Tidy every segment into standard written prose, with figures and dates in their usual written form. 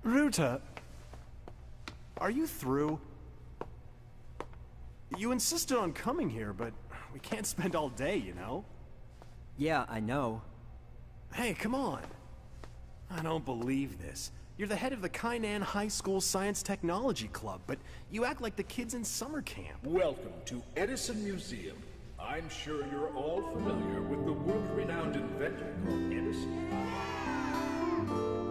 Ruta, are you through? You insisted on coming here, but we can't spend all day, you know? Yeah, I know. Hey, come on. I don't believe this. You're the head of the Kainan High School Science Technology Club, but you act like the kids in summer camp. Welcome to Edison Museum. I'm sure you're all familiar with the world-renowned inventor called Edison.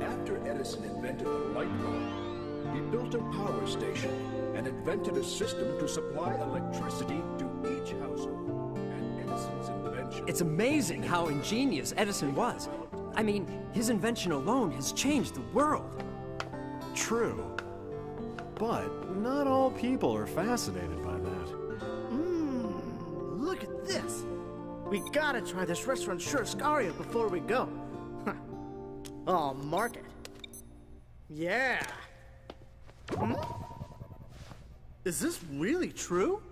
After Edison invented the light bulb, he built a power station and invented a system to supply electricity to each household. And Edison's invention... It's amazing how ingenious Edison was. I mean, his invention alone has changed the world. True. But not all people are fascinated by that. Look at this. We gotta try this restaurant Churrascaria before we go. I'll mark it. Yeah. Is this really true?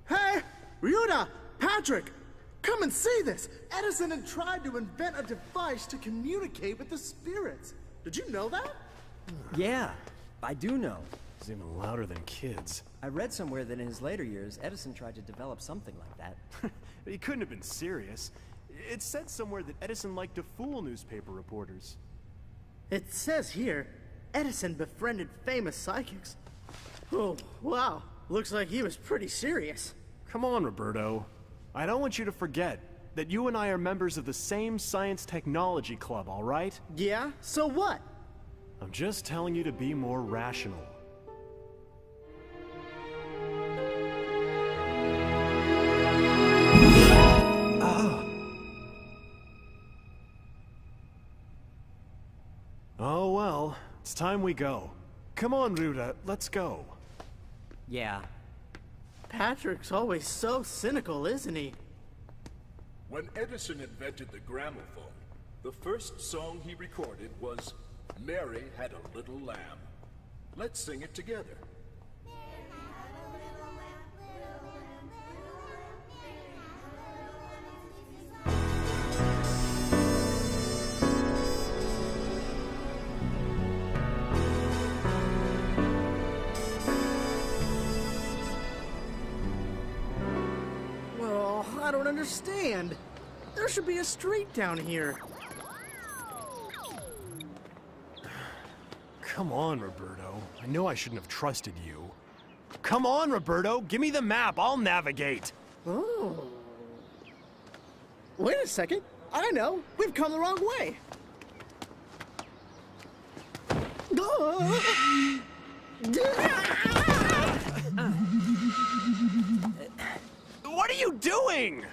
Hey, Ryuta, Patrick, come and see this. Edison had tried to invent a device to communicate with the spirits. Did you know that? Yeah, I do know. It's even louder than kids. I read somewhere that in his later years, Edison tried to develop something like that. He couldn't have been serious. It said somewhere that Edison liked to fool newspaper reporters. It says here, Edison befriended famous psychics. Oh, wow. Looks like he was pretty serious. Come on, Roberto. I don't want you to forget that you and I are members of the same science technology club, all right? Yeah? So what? I'm just telling you to be more rational. Oh well, it's time we go. Come on, Ruta, let's go. Yeah. Patrick's always so cynical, isn't he? When Edison invented the gramophone, the first song he recorded was Mary Had a Little Lamb. Let's sing it together. Well, I don't understand. There should be a street down here. Come on, Roberto. I know I shouldn't have trusted you. Come on, Roberto, give me the map, I'll navigate. Oh. Wait a second. I know. We've come the wrong way. What are you doing?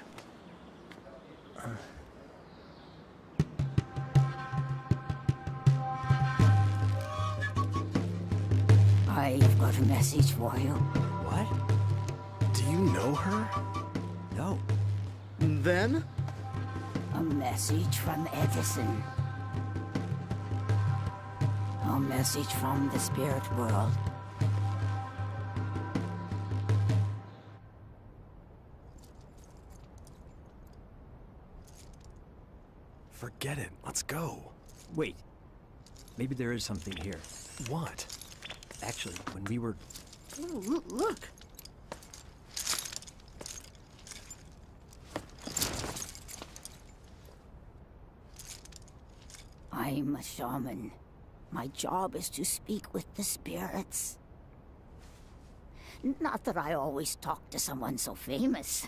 I've got a message for you. What? Do you know her? No. Then? A message from Edison. A message from the spirit world. Forget it, let's go. Wait. Maybe there is something here. What? Actually, when we were... Oh, look. I'm a shaman. My job is to speak with the spirits. Not that I always talk to someone so famous.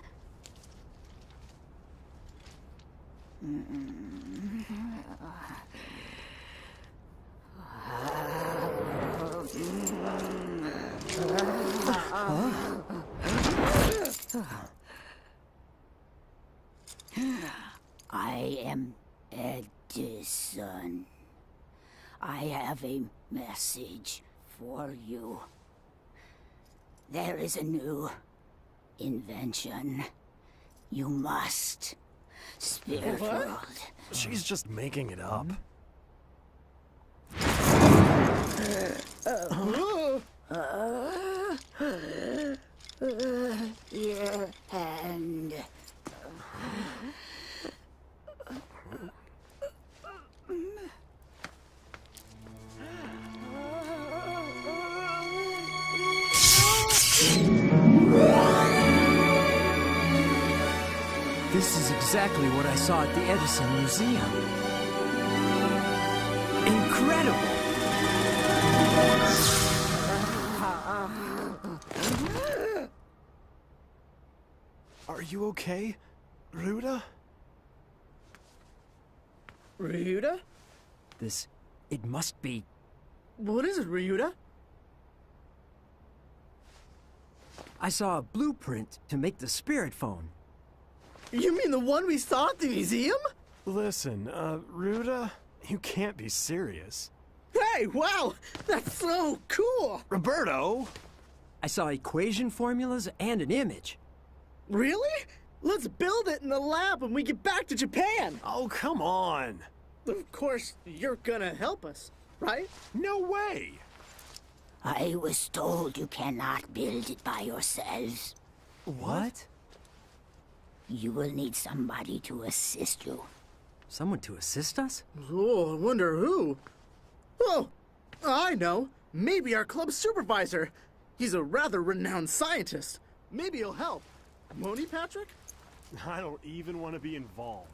I am Edison. I have a message for you. There is a new invention. You must. Spirit world. She's just making it up. Your hand. This is exactly what I saw at the Edison Museum. Incredible! Are you okay, Ryuta? Ryuta? It must be... What is it, Ryuta? I saw a blueprint to make the spirit phone. You mean the one we saw at the museum? Listen, Ryuta, you can't be serious. Hey, wow! That's so cool! Roberto! I saw equation formulas and an image. Really? Let's build it in the lab when we get back to Japan! Oh, come on! Of course, you're gonna help us, right? No way! I was told you cannot build it by yourselves. What? You will need somebody to assist you. Someone to assist us? Oh, I wonder who. Oh, I know. Maybe our club supervisor. He's a rather renowned scientist. Maybe he'll help. Won't he, Patrick? I don't even want to be involved.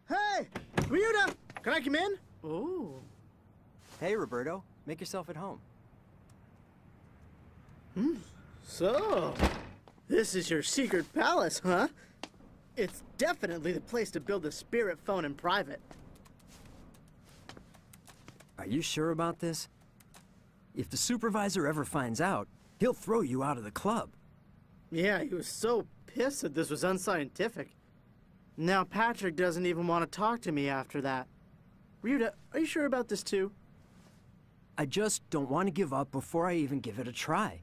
Hey, Ryuta, can I come in? Oh. Hey, Roberto. Make yourself at home. So, this is your secret palace, huh? It's definitely the place to build a spirit phone in private. Are you sure about this? If the supervisor ever finds out, he'll throw you out of the club. Yeah, he was so pissed that this was unscientific. Now Patrick doesn't even want to talk to me after that. Ryuta, are you sure about this too? I just don't want to give up before I even give it a try.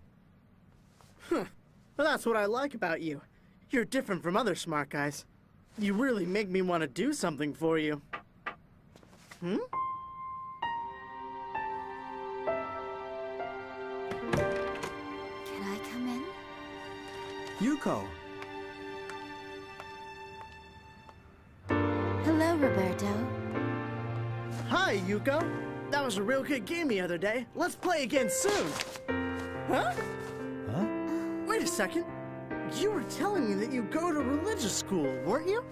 Well, that's what I like about you. You're different from other smart guys. You really make me want to do something for you. Can I come in? Yuko! Hello, Roberto. Hi, Yuko. That was a real good game the other day. Let's play again soon. Huh? Huh? Wait a second. You were telling me that you go to religious school, weren't you?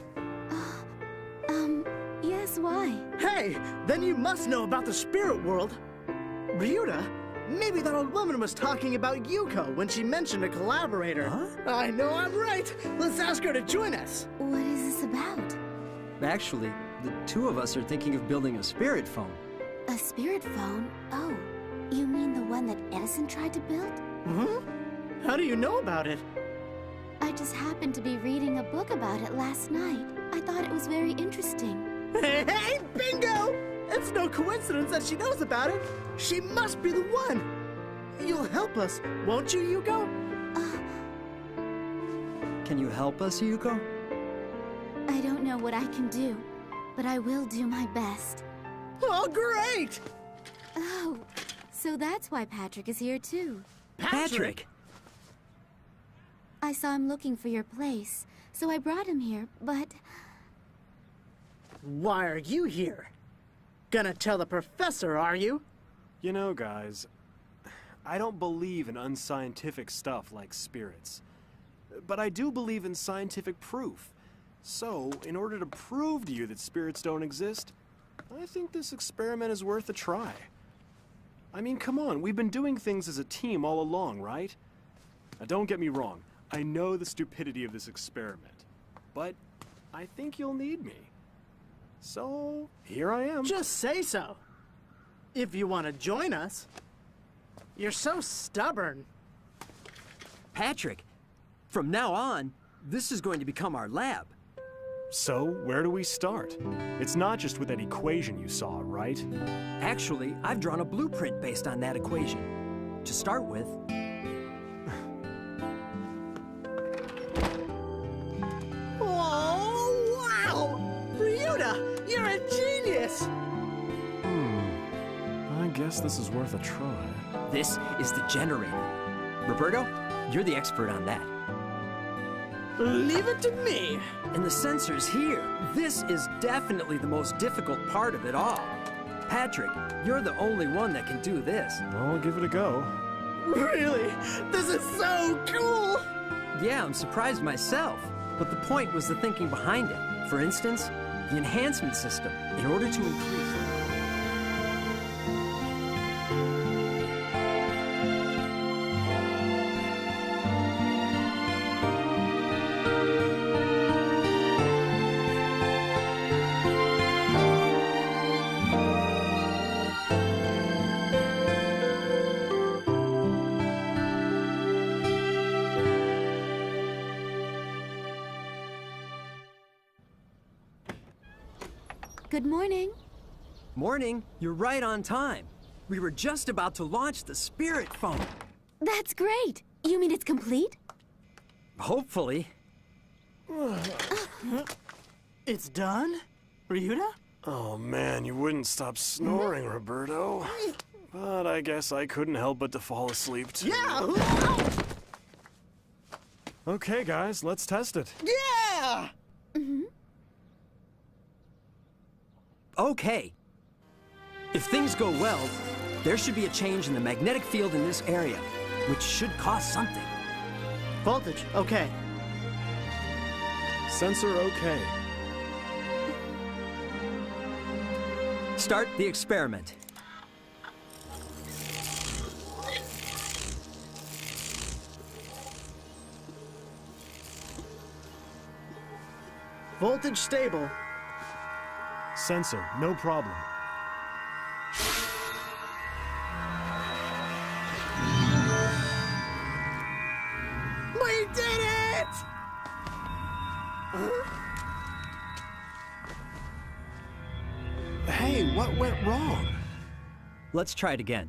Yes, why? Hey, then you must know about the spirit world. Ryuta, maybe that old woman was talking about Yuko when she mentioned a collaborator. Huh? I know I'm right. Let's ask her to join us. What is this about? Actually, the two of us are thinking of building a spirit phone. A spirit phone? Oh, you mean the one that Edison tried to build? Huh? How do you know about it? I just happened to be reading a book about it last night. I thought it was very interesting. Hey, bingo! It's no coincidence that she knows about it. She must be the one. You'll help us, won't you, Yuko? Can you help us, Yuko? I don't know what I can do, but I will do my best. Oh, great! Oh, so that's why Patrick is here too. Patrick! I saw him looking for your place, so I brought him here, but... Why are you here? Gonna tell the professor, are you? You know, guys, I don't believe in unscientific stuff like spirits. But I do believe in scientific proof. So, in order to prove to you that spirits don't exist, I think this experiment is worth a try. I mean, come on, we've been doing things as a team all along, right? Now, don't get me wrong. I know the stupidity of this experiment. But I think you'll need me. So, here I am. Just say so. If you want to join us. You're so stubborn. Patrick, from now on, this is going to become our lab. So, where do we start? It's not just with that equation you saw, right? Actually, I've drawn a blueprint based on that equation. To start with... guess this is worth a try. This is the generator. Roberto, you're the expert on that. Leave it to me. And the sensors here. This is definitely the most difficult part of it all. Patrick, you're the only one that can do this. I'll give it a go. Really? This is so cool! Yeah, I'm surprised myself. But the point was the thinking behind it. For instance, the enhancement system, in order to increase... Good morning. Morning, you're right on time. We were just about to launch the Spirit Phone. That's great. You mean it's complete? Hopefully. It's done? Ryuta? Oh man, you wouldn't stop snoring, Roberto. But I guess I couldn't help but to fall asleep too. Yeah! Okay, guys, let's test it. Yeah! Okay. If things go well, there should be a change in the magnetic field in this area, which should cause something. Voltage, okay. Sensor okay. Start the experiment. Voltage stable. Sensor, no problem. We did it! Hey, what went wrong? Let's try it again.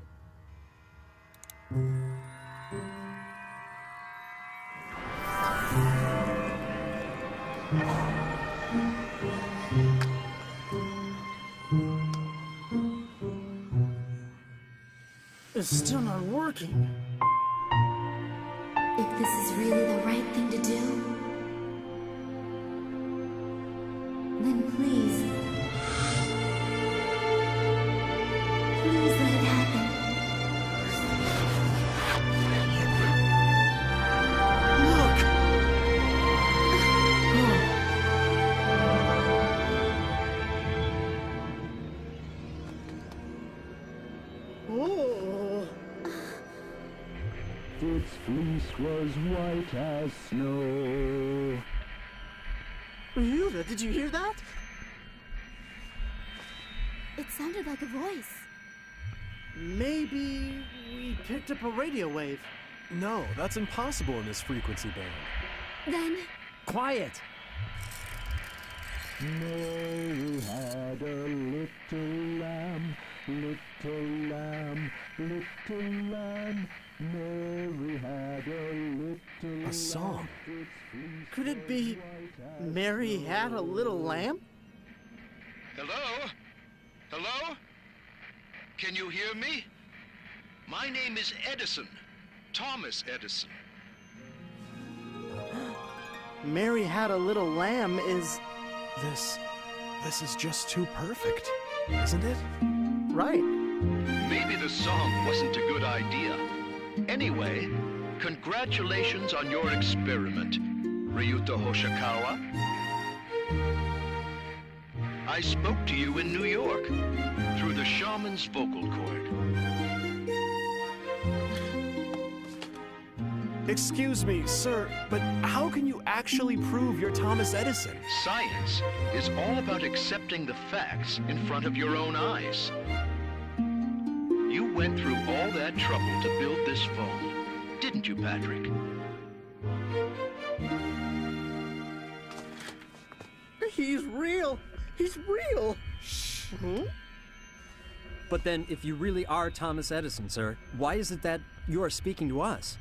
It's still not working. If this is really the right thing to do, then please let it happen. Oh. Its fleece was white as snow. Ryuta, did you hear that? It sounded like a voice. Maybe we picked up a radio wave. No, that's impossible in this frequency band. Then, Quiet! Mary had a little lamb, little lamb, little lamb. Mary had a little A song. Could it be Mary had a little lamb? Hello? Hello? Can you hear me? My name is Edison. Thomas Edison. Mary had a little lamb is This is just too perfect, isn't it? right. Maybe the song wasn't a good idea. Anyway, congratulations on your experiment, Ryuta Hoshikawa. I spoke to you in New York through the shaman's vocal cord. Excuse me, sir, but how can you actually prove you're Thomas Edison? Science is all about accepting the facts in front of your own eyes. You went through all that trouble to build this phone, didn't you, Patrick? He's real. He's real. But then, if you really are Thomas Edison, sir, why is it that you are speaking to us?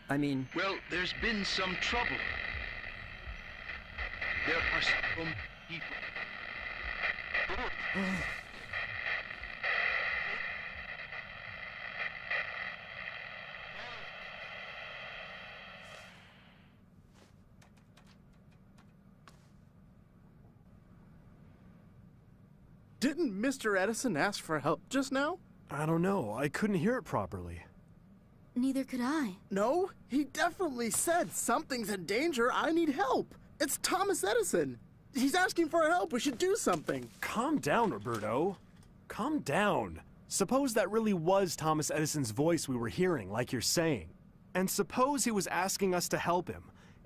I mean... Well, there's been some trouble. There are some people. Didn't Mr. Edison ask for help just now? I don't know. I couldn't hear it properly. Neither could I. No, he definitely said something's in danger, I need help. It's Thomas Edison. He's asking for help, we should do something. Calm down, Roberto. Calm down. Suppose that really was Thomas Edison's voice we were hearing, like you're saying. And suppose he was asking us to help him.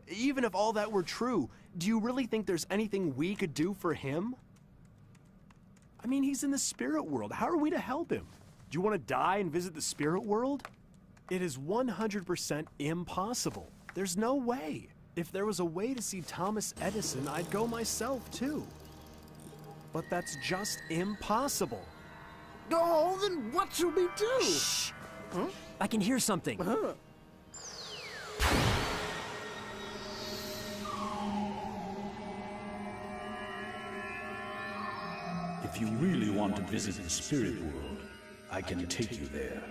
Even if all that were true, do you really think there's anything we could do for him? I mean, he's in the spirit world. How are we to help him? Do you want to die and visit the spirit world? It is 100% impossible. There's no way. If there was a way to see Thomas Edison, I'd go myself too. But that's just impossible. Oh, then what should we do? Shh! Huh? I can hear something. If you really want to visit the spirit world, I can take you there.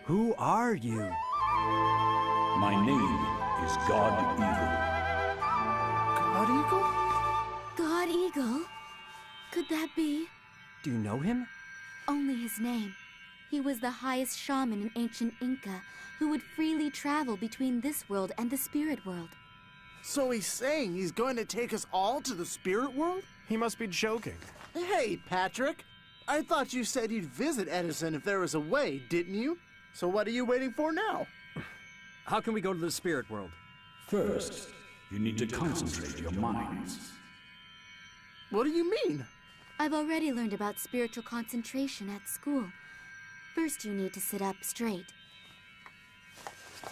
Who are you? My name is God Eagle. God Eagle? God Eagle? Could that be? Do you know him? Only his name. He was the highest shaman in ancient Inca, who would freely travel between this world and the spirit world. So he's saying he's going to take us all to the spirit world? He must be joking. Hey, Patrick. I thought you said you'd visit Edison if there was a way, didn't you? So what are you waiting for now? How can we go to the spirit world? First, you need to concentrate your minds. What do you mean? I've already learned about spiritual concentration at school. First, you need to sit up straight.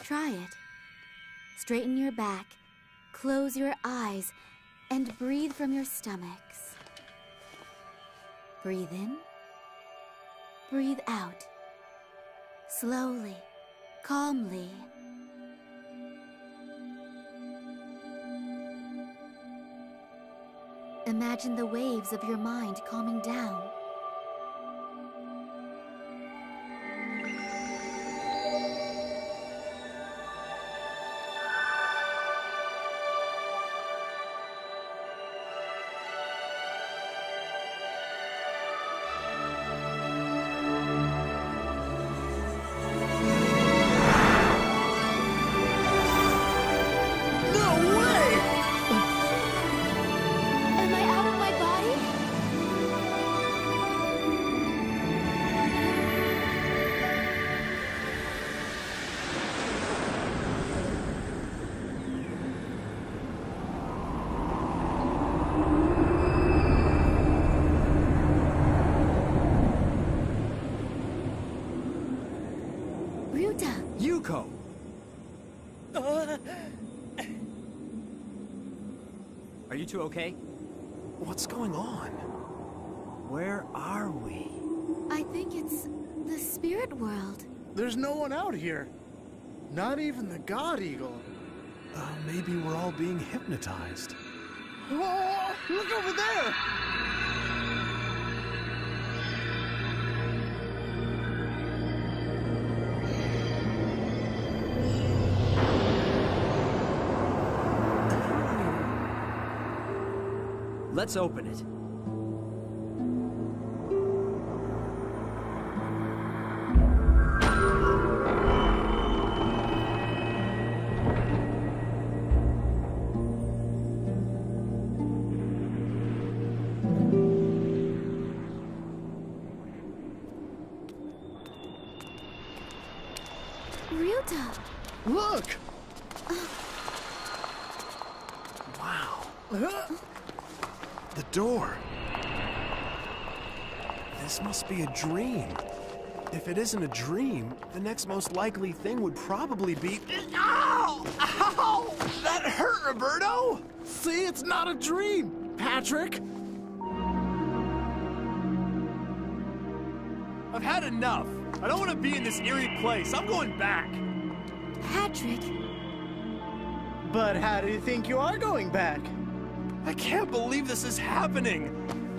Try it. Straighten your back, close your eyes, and breathe from your stomachs. Breathe in. Breathe out. Slowly, calmly. Imagine the waves of your mind calming down. Yuko! Are you two okay? What's going on? Where are we? I think it's the spirit world. There's no one out here. Not even the God Eagle. Maybe we're all being hypnotized. Oh, look over there! Let's open it. Ryuta! Look! Wow. The door. This must be a dream. If it isn't a dream, the next most likely thing would probably be... Ow! Ow! That hurt, Roberto! See, it's not a dream, Patrick! I've had enough. I don't want to be in this eerie place. I'm going back. Patrick! But how do you think you are going back? I can't believe this is happening.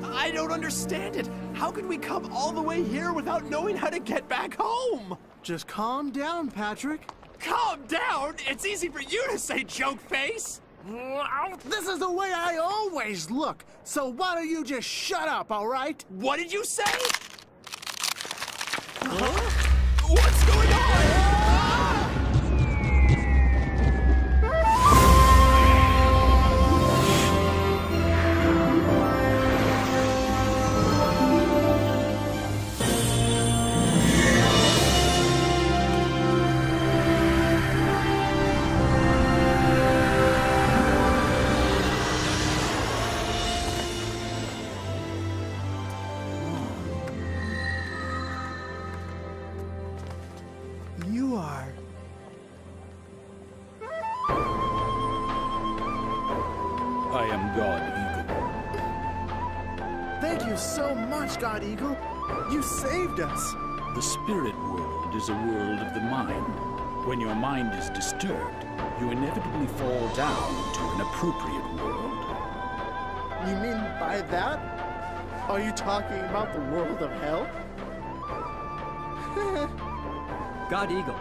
I don't understand it. How could we come all the way here without knowing how to get back home? Just calm down, Patrick. Calm down? It's easy for you to say, joke face. This is the way I always look, so why don't you just shut up, all right? What did you say? What's going on? You are... I am God Eagle. Thank you so much, God Eagle. You saved us. The spirit world is a world of the mind. When your mind is disturbed, you inevitably fall down to an appropriate world. You mean by that? Are you talking about the world of hell? God Eagle,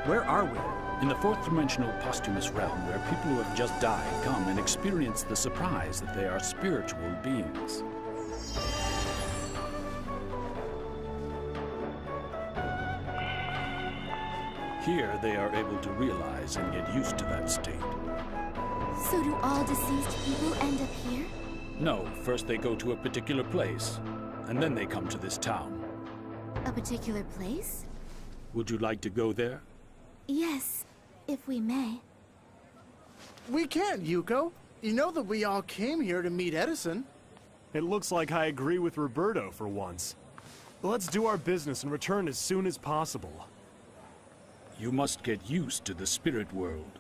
where are we? In the fourth dimensional posthumous realm, where people who have just died come and experience the surprise that they are spiritual beings. Here, they are able to realize and get used to that state. So do all deceased people end up here? No, first they go to a particular place, and then they come to this town. A particular place? Would you like to go there? Yes, if we may. We can't, Yuko. You know that we all came here to meet Edison. It looks like I agree with Roberto for once. Let's do our business and return as soon as possible. You must get used to the spirit world,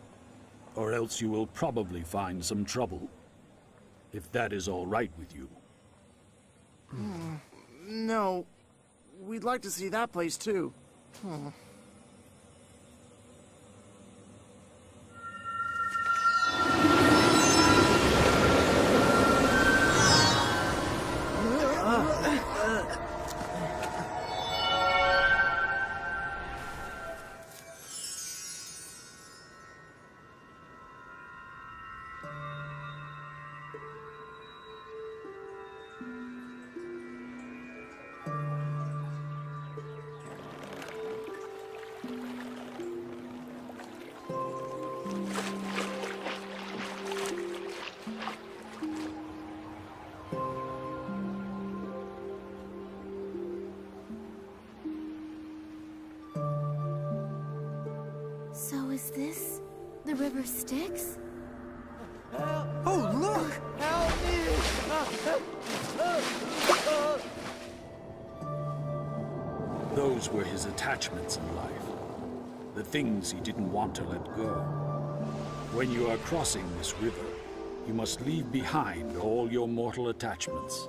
or else you will probably find some trouble. If that is all right with you. No, we'd like to see that place too. So is this the river Styx? Oh, look! Those were his attachments in life. The things he didn't want to let go. When you are crossing this river, you must leave behind all your mortal attachments.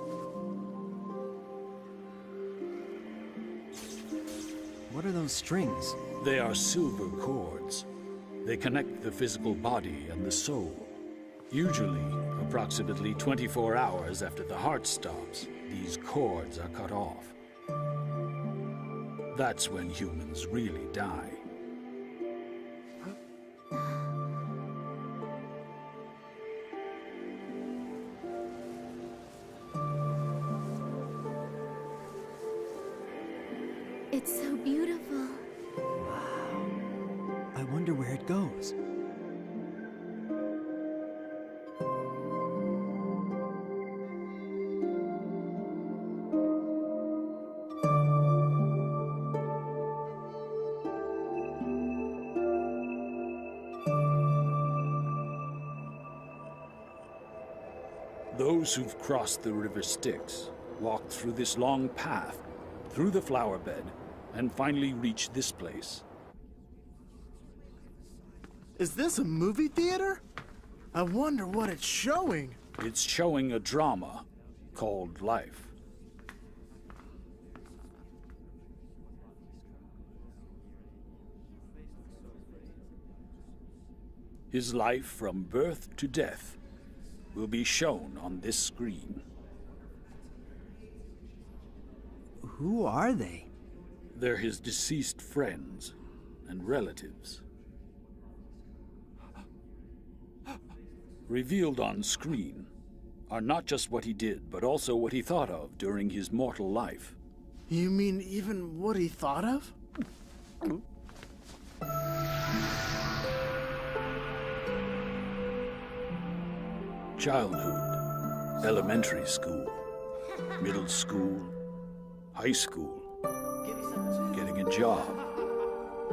What are those strings? They are silver cords. They connect the physical body and the soul. Usually, approximately 24 hours after the heart stops, these cords are cut off. That's when humans really die. It's so beautiful. I wonder where it goes. Those who've crossed the river Styx walked through this long path, through the flower bed, and finally reached this place. Is this a movie theater? I wonder what it's showing. It's showing a drama called life. His life from birth to death will be shown on this screen. Who are they? They're his deceased friends and relatives. revealed on screen are not just what he did, but also what he thought of during his mortal life. You mean even what he thought of? Childhood, elementary school, middle school, high school, getting a job,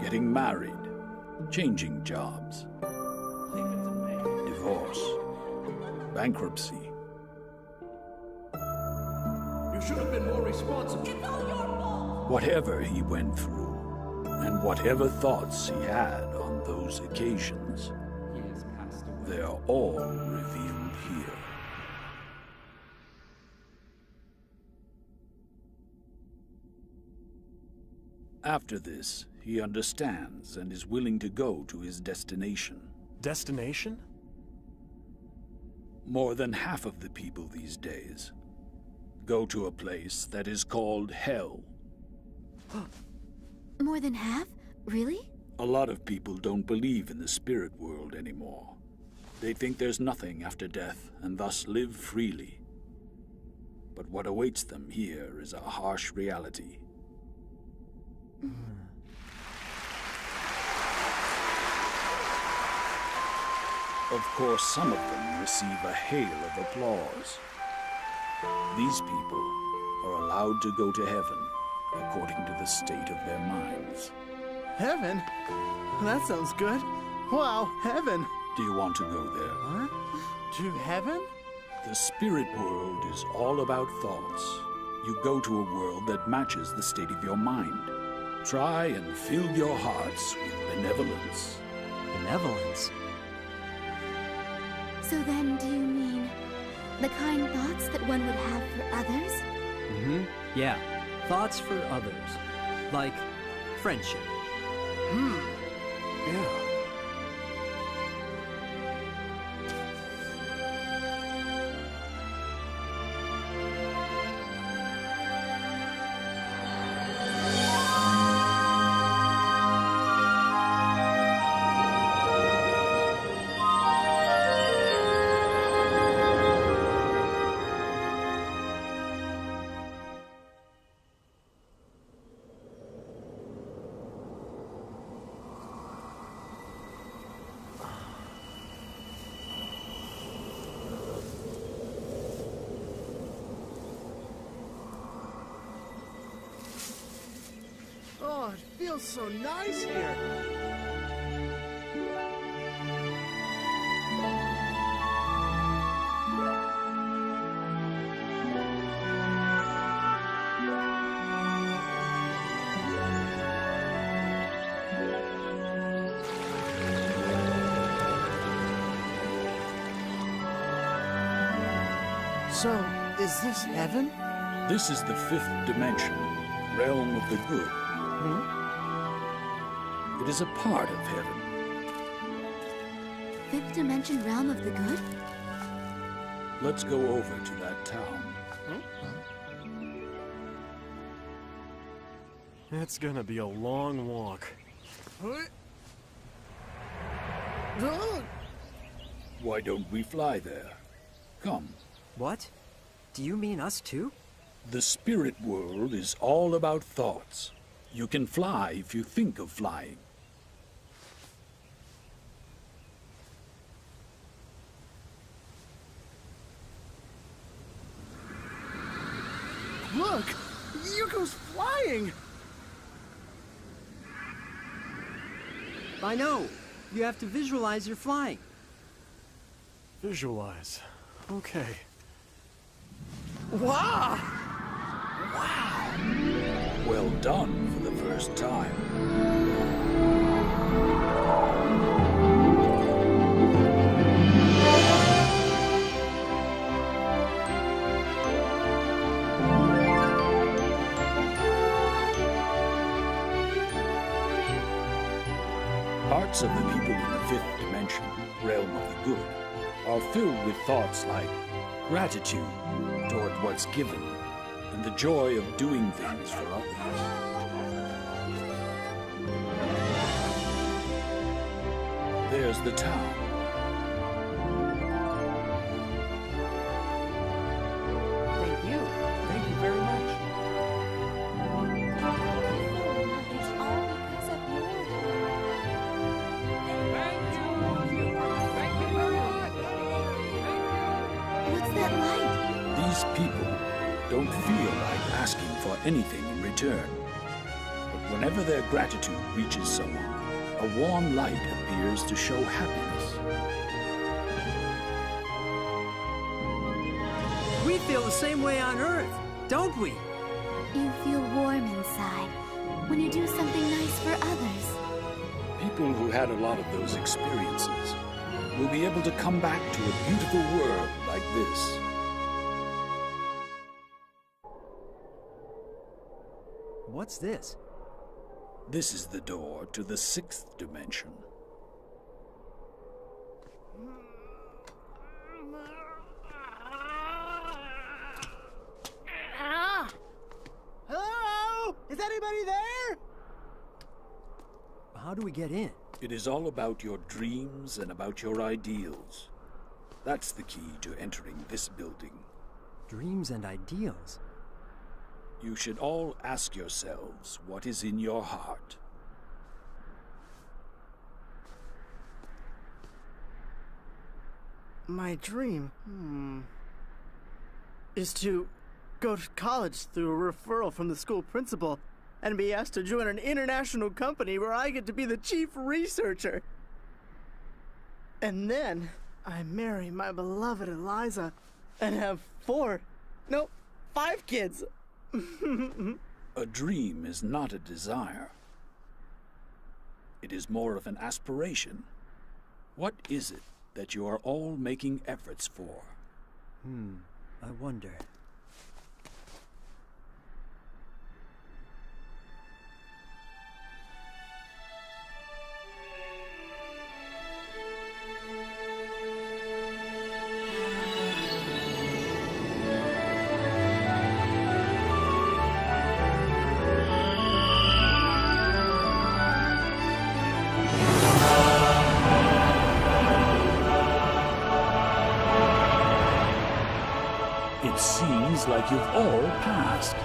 getting married, changing jobs, divorce, bankruptcy. You should have been more responsible. Whatever he went through, and whatever thoughts he had on those occasions, they're all revealed here. After this, he understands and is willing to go to his destination. Destination? More than half of the people these days go to a place that is called Hell. More than half? Really? A lot of people don't believe in the spirit world anymore. They think there's nothing after death and thus live freely. But what awaits them here is a harsh reality. Of course, some of them receive a hail of applause. These people are allowed to go to heaven according to the state of their minds. Heaven? That sounds good. Wow, heaven. Do you want to go there? Huh? To heaven? The spirit world is all about thoughts. You go to a world that matches the state of your mind. Try and fill your hearts with benevolence. Benevolence? So then, do you mean the kind thoughts that one would have for others? Mm-hmm. Yeah. Thoughts for others. Like friendship. Yeah. Oh, it feels so nice here. So, is this heaven? This is the fifth dimension, realm of the good. It is a part of heaven. Fifth dimension realm of the good? Let's go over to that town. It's gonna be a long walk. Why don't we fly there? Come. What? Do you mean us too? The spirit world is all about thoughts. You can fly if you think of flying. Look! Yuko's flying! I know. You have to visualize you're flying. Visualize. Okay. Wow! Well done for the first time. Hearts of the people in the fifth dimension, realm of the good, are filled with thoughts like gratitude toward what's given and the joy of doing things for others. There's the town. anything in return. But whenever their gratitude reaches someone, a warm light appears to show happiness. We feel the same way on Earth, don't we? You feel warm inside when you do something nice for others. People who had a lot of those experiences will be able to come back to a beautiful world like this. What's this? This is the door to the 6th dimension. Hello? Is anybody there? How do we get in? It is all about your dreams and about your ideals. That's the key to entering this building. Dreams and ideals. You should all ask yourselves what is in your heart. My dream, is to go to college through a referral from the school principal and be asked to join an international company where I get to be the chief researcher. And then I marry my beloved Eliza and have 5 kids. A dream is not a desire. It is more of an aspiration. What is it that you are all making efforts for? I wonder. It seems like you've all passed.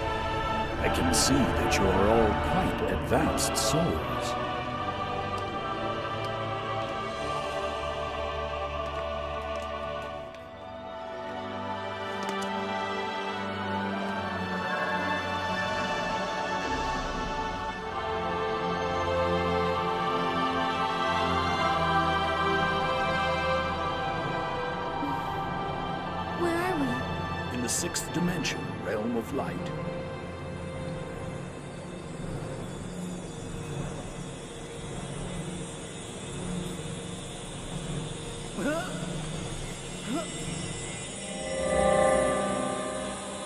I can see that you are all quite advanced souls. Where are we? In the 6th dimension, realm of light.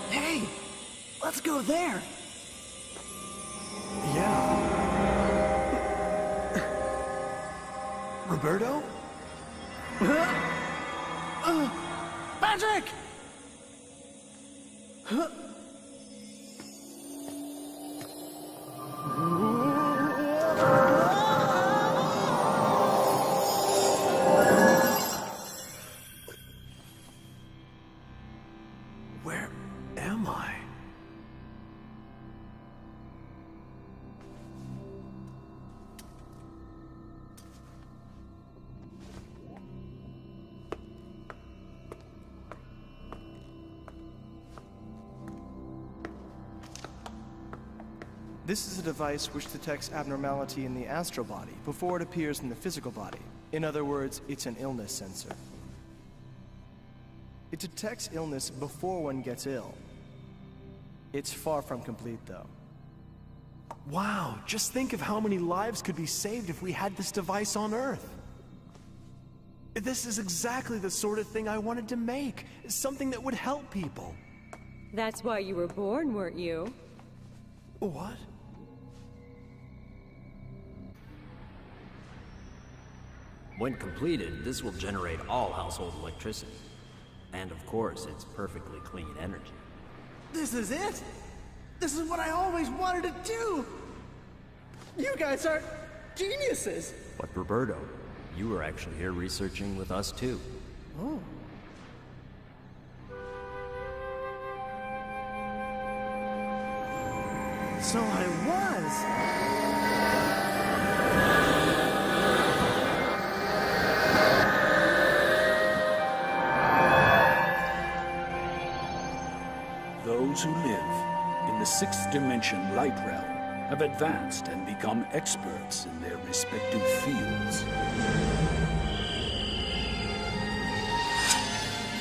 Hey, let's go there. Yeah. Roberto? Patrick! Where am I? This is a device which detects abnormality in the astral body before it appears in the physical body. In other words, it's an illness sensor. It detects illness before one gets ill. It's far from complete, though. Wow, just think of how many lives could be saved if we had this device on Earth. This is exactly the sort of thing I wanted to make. Something that would help people. That's why you were born, weren't you? What? When completed, this will generate all household electricity. And of course, it's perfectly clean energy. This is it! This is what I always wanted to do! You guys are geniuses! But Roberto, you were actually here researching with us too. Oh. So I was! Those who live in the sixth dimension light realm have advanced and become experts in their respective fields.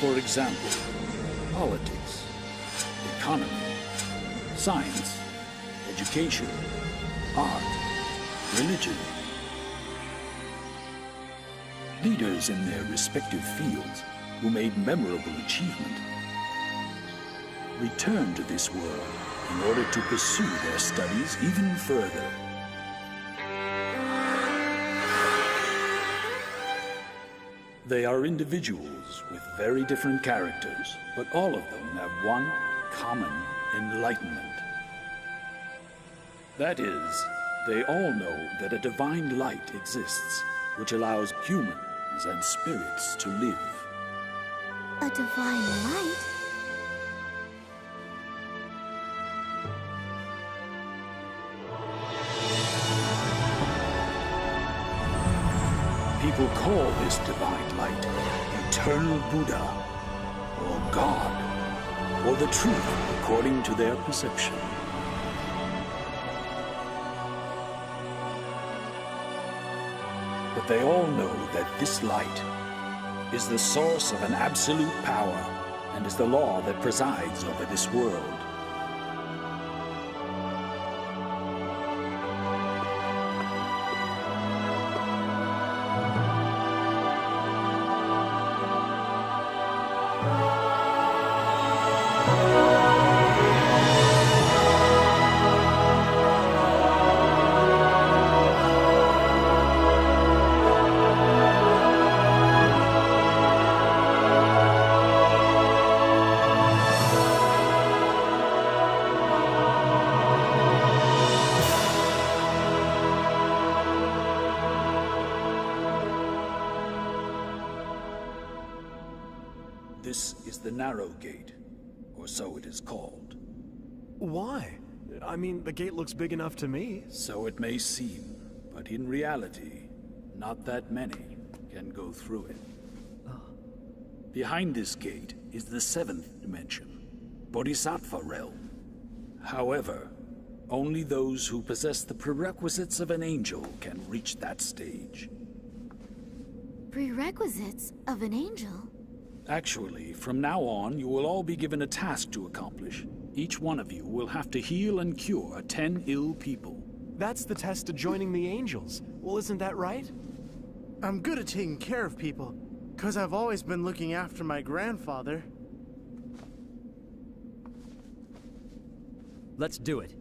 For example, politics, economy, science, education, art, religion. Leaders in their respective fields who made memorable achievement return to this world in order to pursue their studies even further. They are individuals with very different characters, but all of them have one common enlightenment. That is, they all know that a divine light exists, which allows humans and spirits to live. A divine light? People call this divine light Eternal Buddha, or God, or the truth according to their perception. But they all know that this light is the source of an absolute power and is the law that presides over this world. This is the Narrow Gate, or so it is called. Why? I mean, the gate looks big enough to me. So it may seem, but in reality, not that many can go through it. Behind this gate is the seventh dimension, Bodhisattva realm. However, only those who possess the prerequisites of an angel can reach that stage. Prerequisites of an angel? Actually, from now on, you will all be given a task to accomplish. Each one of you will have to heal and cure 10 ill people. That's the test to joining the angels. Well, isn't that right? I'm good at taking care of people, 'cause I've always been looking after my grandfather. Let's do it.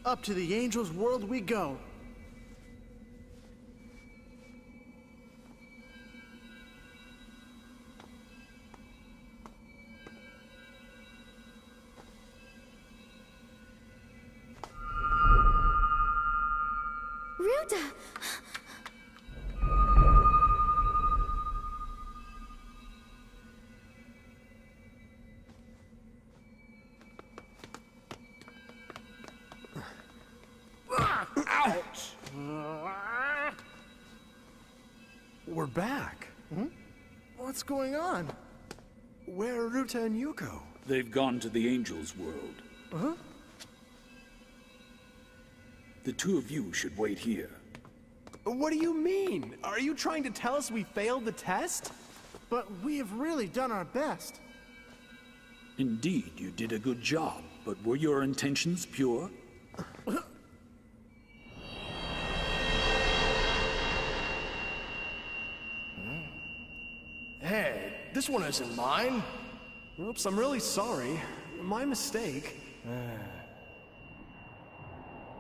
Up to the angels' world we go. Ruta! Ouch! We're back. What's going on? Where are Ruta and Yuko? They've gone to the Angels' world. Huh? The two of you should wait here. What do you mean? Are you trying to tell us we failed the test? But we have really done our best. Indeed, you did a good job, but were your intentions pure? Hey, this one isn't mine. Oops, I'm really sorry. My mistake.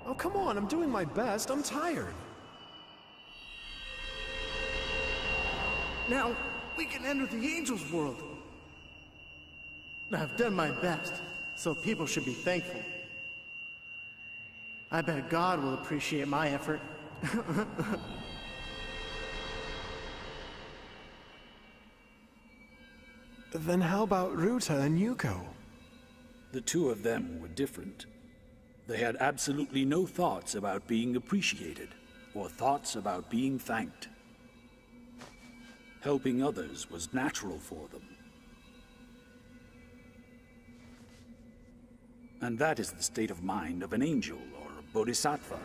Oh, come on, I'm doing my best. I'm tired. Now, we can enter the angels' world. I've done my best, so people should be thankful. I bet God will appreciate my effort. Then how about Ruta and Yuko? The two of them were different. They had absolutely no thoughts about being appreciated, or thoughts about being thanked. Helping others was natural for them. And that is the state of mind of an angel or a bodhisattva.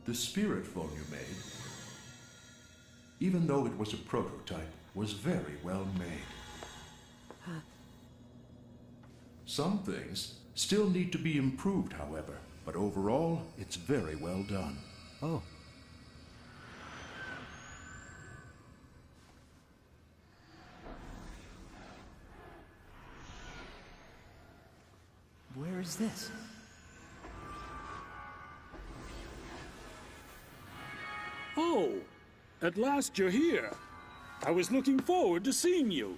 The spirit phone you made, even though it was a prototype, was very well made. Some things still need to be improved, however, but overall, it's very well done. Oh. Where is this? Oh, at last you're here. I was looking forward to seeing you.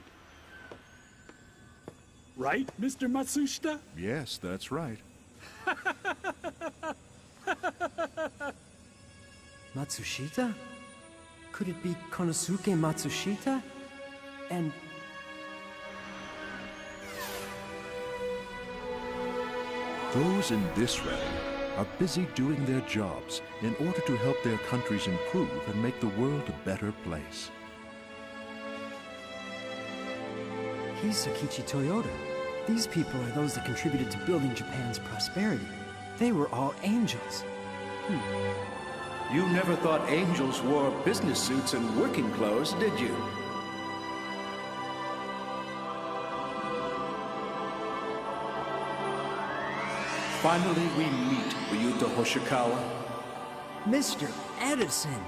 Right, Mr. Matsushita? Yes, that's right. Matsushita? Could it be Konosuke Matsushita? And... Those in this realm are busy doing their jobs in order to help their countries improve and make the world a better place. He's Sakichi Toyota. These people are those that contributed to building Japan's prosperity. They were all angels. You never thought angels wore business suits and working clothes, did you? Finally, we meet Ryuta Hoshikawa. Mr. Edison!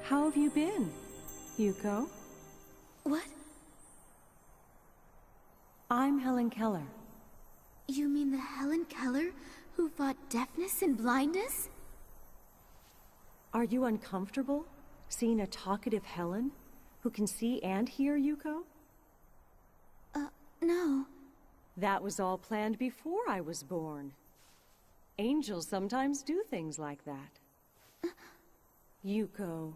How have you been, Yuko? What? I'm Helen Keller. You mean the Helen Keller who fought deafness and blindness? Are you uncomfortable seeing a talkative Helen who can see and hear, Yuko? No. That was all planned before I was born. Angels sometimes do things like that. Yuko,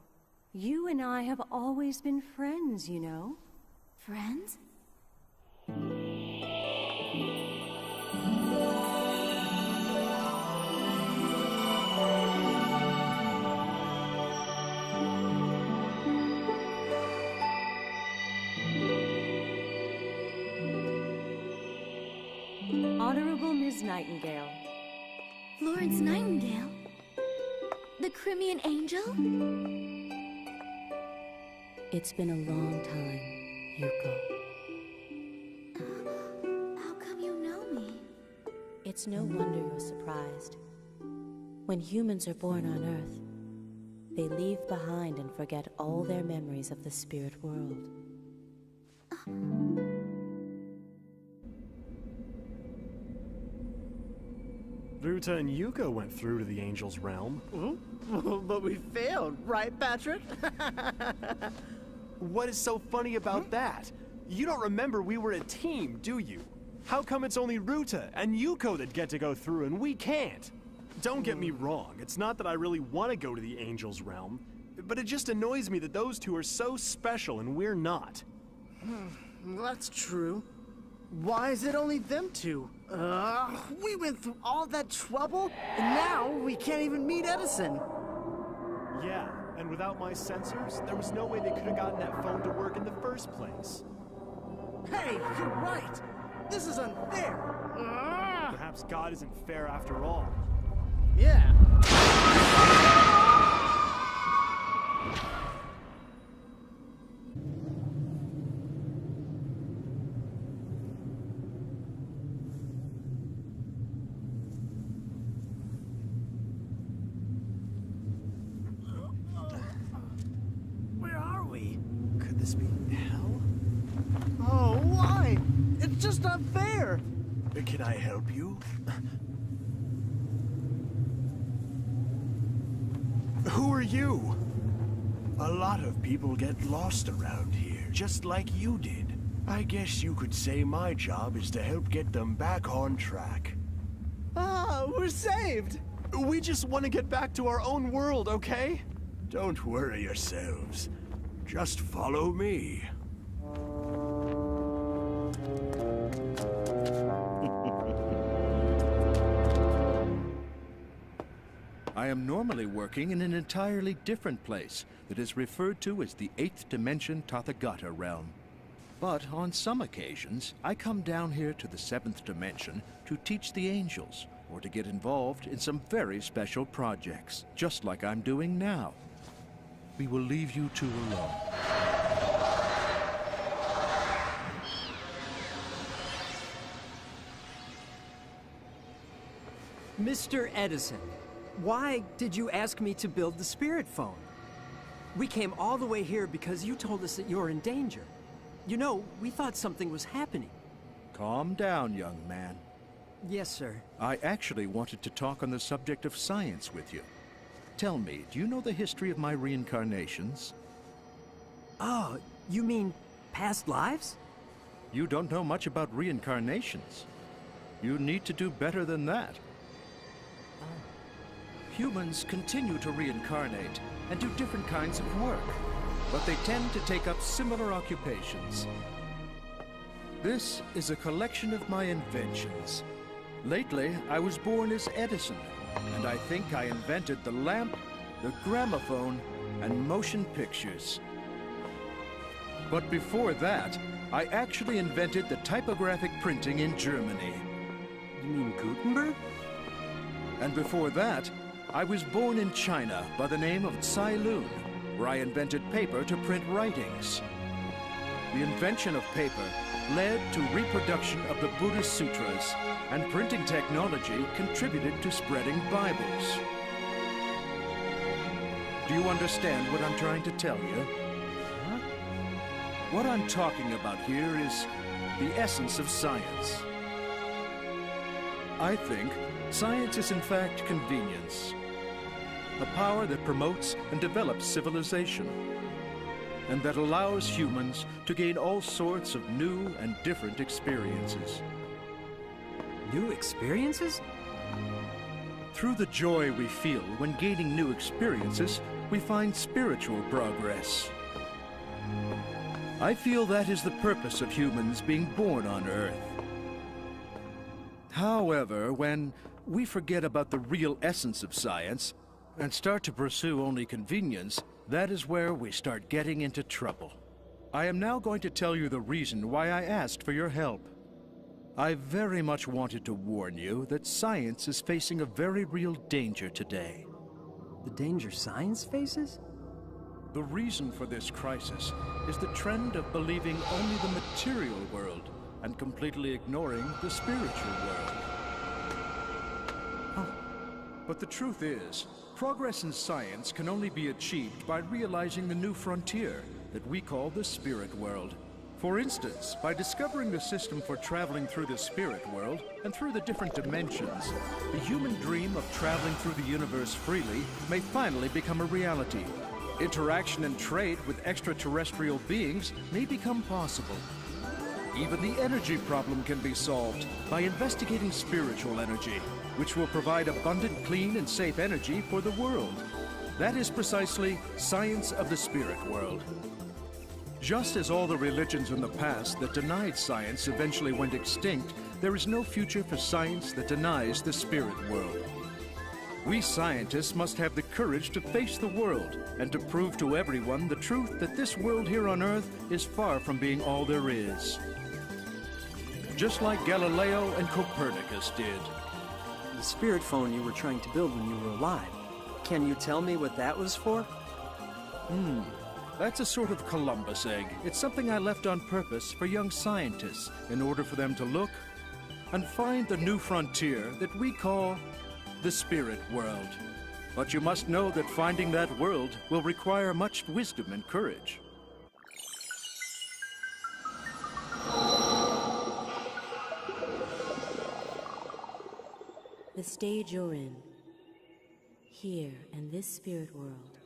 you and I have always been friends, you know. Friends? Honorable Ms. Nightingale. Florence Nightingale? The Crimean Angel? It's been a long time, Yuko. How come you know me? It's no wonder you're surprised. When humans are born on Earth, they leave behind and forget all their memories of the spirit world. Ruta and Yuko went through to the Angel's realm. But we failed, right, Patrick? What is so funny about that? You don't remember we were a team, do you? How come it's only Ruta and Yuko that get to go through and we can't? Don't get me wrong, it's not that I really want to go to the Angel's realm, but it just annoys me that those two are so special and we're not. That's true. Why is it only them two? We went through all that trouble, and now we can't even meet Edison. Yeah, and without my sensors, there was no way they could have gotten that phone to work in the first place. Hey, you're right! This is unfair! Perhaps God isn't fair after all. Yeah. Where are we? Could this be hell? Oh, why? It's just not fair! Can I help you? Who are you? A lot of people get lost around here, just like you did. I guess you could say my job is to help get them back on track. We're saved! We just want to get back to our own world, okay? Don't worry yourselves. Just follow me. I am normally working in an entirely different place that is referred to as the 8th Dimension Tathagata realm. But on some occasions, I come down here to the 7th Dimension to teach the angels, or to get involved in some very special projects, just like I'm doing now. We will leave you two alone. Mr. Edison, why did you ask me to build the spirit phone? We came all the way here because you told us that you're in danger. You know, we thought something was happening. Calm down, young man. Yes, sir. I actually wanted to talk on the subject of science with you. Tell me, do you know the history of my reincarnations? Oh, you mean past lives? You don't know much about reincarnations. You need to do better than that. Humans continue to reincarnate and do different kinds of work, but they tend to take up similar occupations. This is a collection of my inventions. Lately, I was born as Edison, and I think I invented the lamp, the gramophone, and motion pictures. But before that, I actually invented the typographic printing in Germany. You mean Gutenberg? And before that, I was born in China by the name of Tsai Lun, where I invented paper to print writings. The invention of paper led to reproduction of the Buddhist sutras, and printing technology contributed to spreading Bibles. Do you understand what I'm trying to tell you? Huh? What I'm talking about here is the essence of science. I think science is in fact convenience. A power that promotes and develops civilization, and that allows humans to gain all sorts of new and different experiences. New experiences? Through the joy we feel when gaining new experiences, we find spiritual progress. I feel that is the purpose of humans being born on Earth. However, when we forget about the real essence of science and start to pursue only convenience, that is where we start getting into trouble. I am now going to tell you the reason why I asked for your help. I very much wanted to warn you that science is facing a very real danger today. The danger science faces? The reason for this crisis is the trend of believing only the material world and completely ignoring the spiritual world. But the truth is, progress in science can only be achieved by realizing the new frontier that we call the spirit world. For instance, by discovering the system for traveling through the spirit world and through the different dimensions, the human dream of traveling through the universe freely may finally become a reality. Interaction and trade with extraterrestrial beings may become possible. Even the energy problem can be solved by investigating spiritual energy, which will provide abundant, clean, and safe energy for the world. That is precisely science of the spirit world. Just as all the religions in the past that denied science eventually went extinct, there is no future for science that denies the spirit world. We scientists must have the courage to face the world and to prove to everyone the truth that this world here on Earth is far from being all there is. Just like Galileo and Copernicus did. The spirit phone you were trying to build when you were alive. Can you tell me what that was for? That's a sort of Columbus egg. It's something I left on purpose for young scientists in order for them to look and find the new frontier that we call the spirit world. But you must know that finding that world will require much wisdom and courage. The stage you're in, here in this spirit world,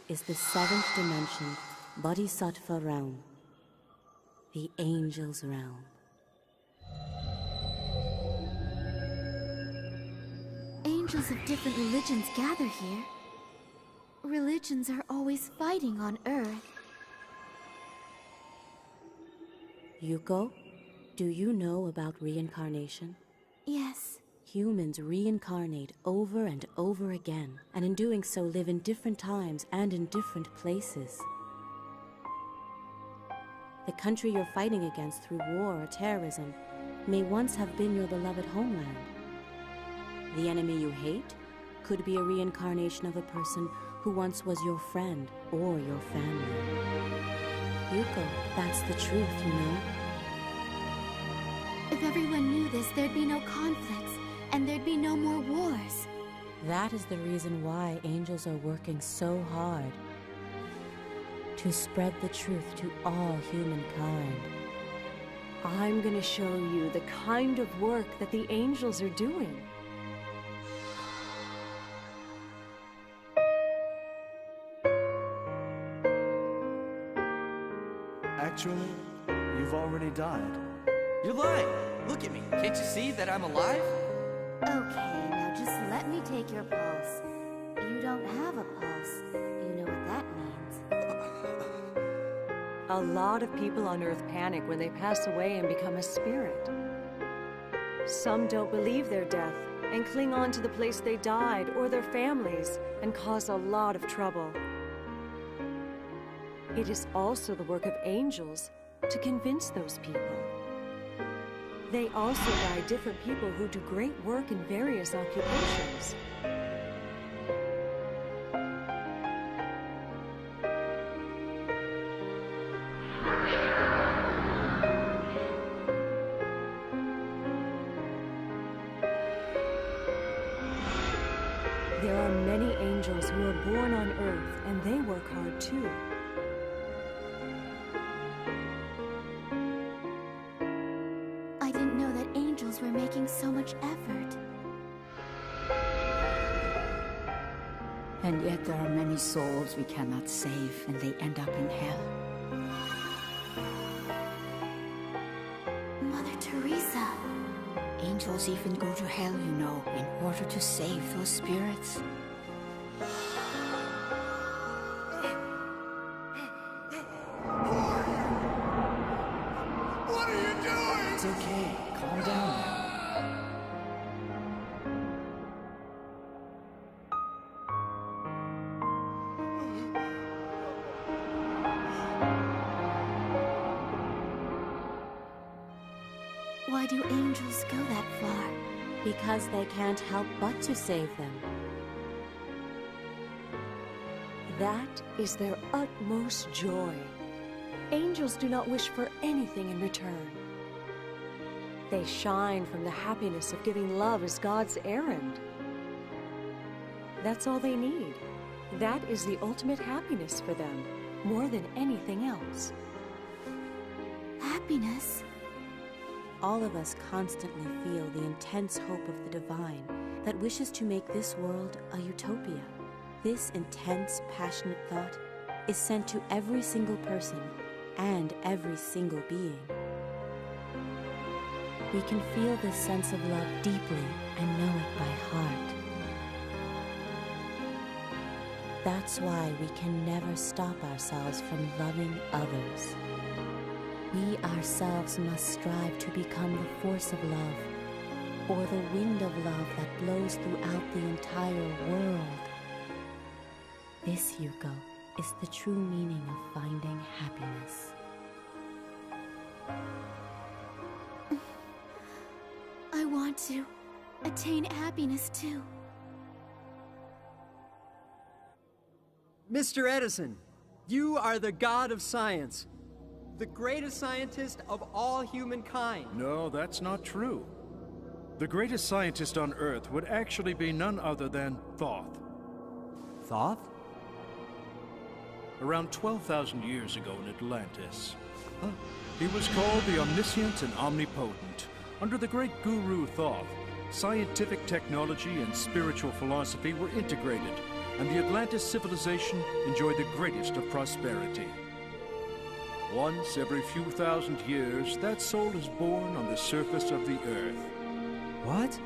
is the 7th dimension Bodhisattva realm, the Angel's realm. Angels of different religions gather here. Religions are always fighting on Earth. Yuko, do you know about reincarnation? Yes. Humans reincarnate over and over again, and in doing so live in different times and in different places. The country you're fighting against through war or terrorism may once have been your beloved homeland. The enemy you hate could be a reincarnation of a person who once was your friend or your family. Yuko, that's the truth, you know? If everyone knew this, there'd be no conflicts, and there'd be no more wars. That is the reason why angels are working so hard. To spread the truth to all humankind. I'm gonna show you the kind of work that the angels are doing. Actually, you've already died. You're lying! Look at me. Can't you see that I'm alive? Okay, now just let me take your pulse. You don't have a pulse. You know what that means. A lot of people on Earth panic when they pass away and become a spirit. Some don't believe their death and cling on to the place they died or their families and cause a lot of trouble. It is also the work of angels to convince those people. They also guide different people who do great work in various occupations. There are many angels who are born on Earth, and they work hard too. I didn't know that angels were making so much effort. And yet there are many souls we cannot save, and they end up in hell. Mother Teresa. Angels even go to hell, you know, in order to save those spirits. What are you doing? It's okay. Calm down now. Why do angels go that far? Because they can't help but to save them. That is their utmost joy. Angels do not wish for anything in return. They shine from the happiness of giving love as God's errand. That's all they need. That is the ultimate happiness for them, more than anything else. Happiness? All of us constantly feel the intense hope of the divine that wishes to make this world a utopia. This intense, passionate thought is sent to every single person and every single being. We can feel this sense of love deeply and know it by heart. That's why we can never stop ourselves from loving others. We ourselves must strive to become the force of love, or the wind of love that blows throughout the entire world. This, Yuko, is the true meaning of finding happiness. I want to attain happiness too. Mr. Edison, you are the god of science. The greatest scientist of all humankind. No, that's not true. The greatest scientist on Earth would actually be none other than Thoth. Thoth? Around 12,000 years ago in Atlantis. He was called the Omniscient and Omnipotent. Under the great guru Thoth, scientific technology and spiritual philosophy were integrated, and the Atlantis civilization enjoyed the greatest of prosperity. Once every few thousand years, that soul is born on the surface of the earth. What?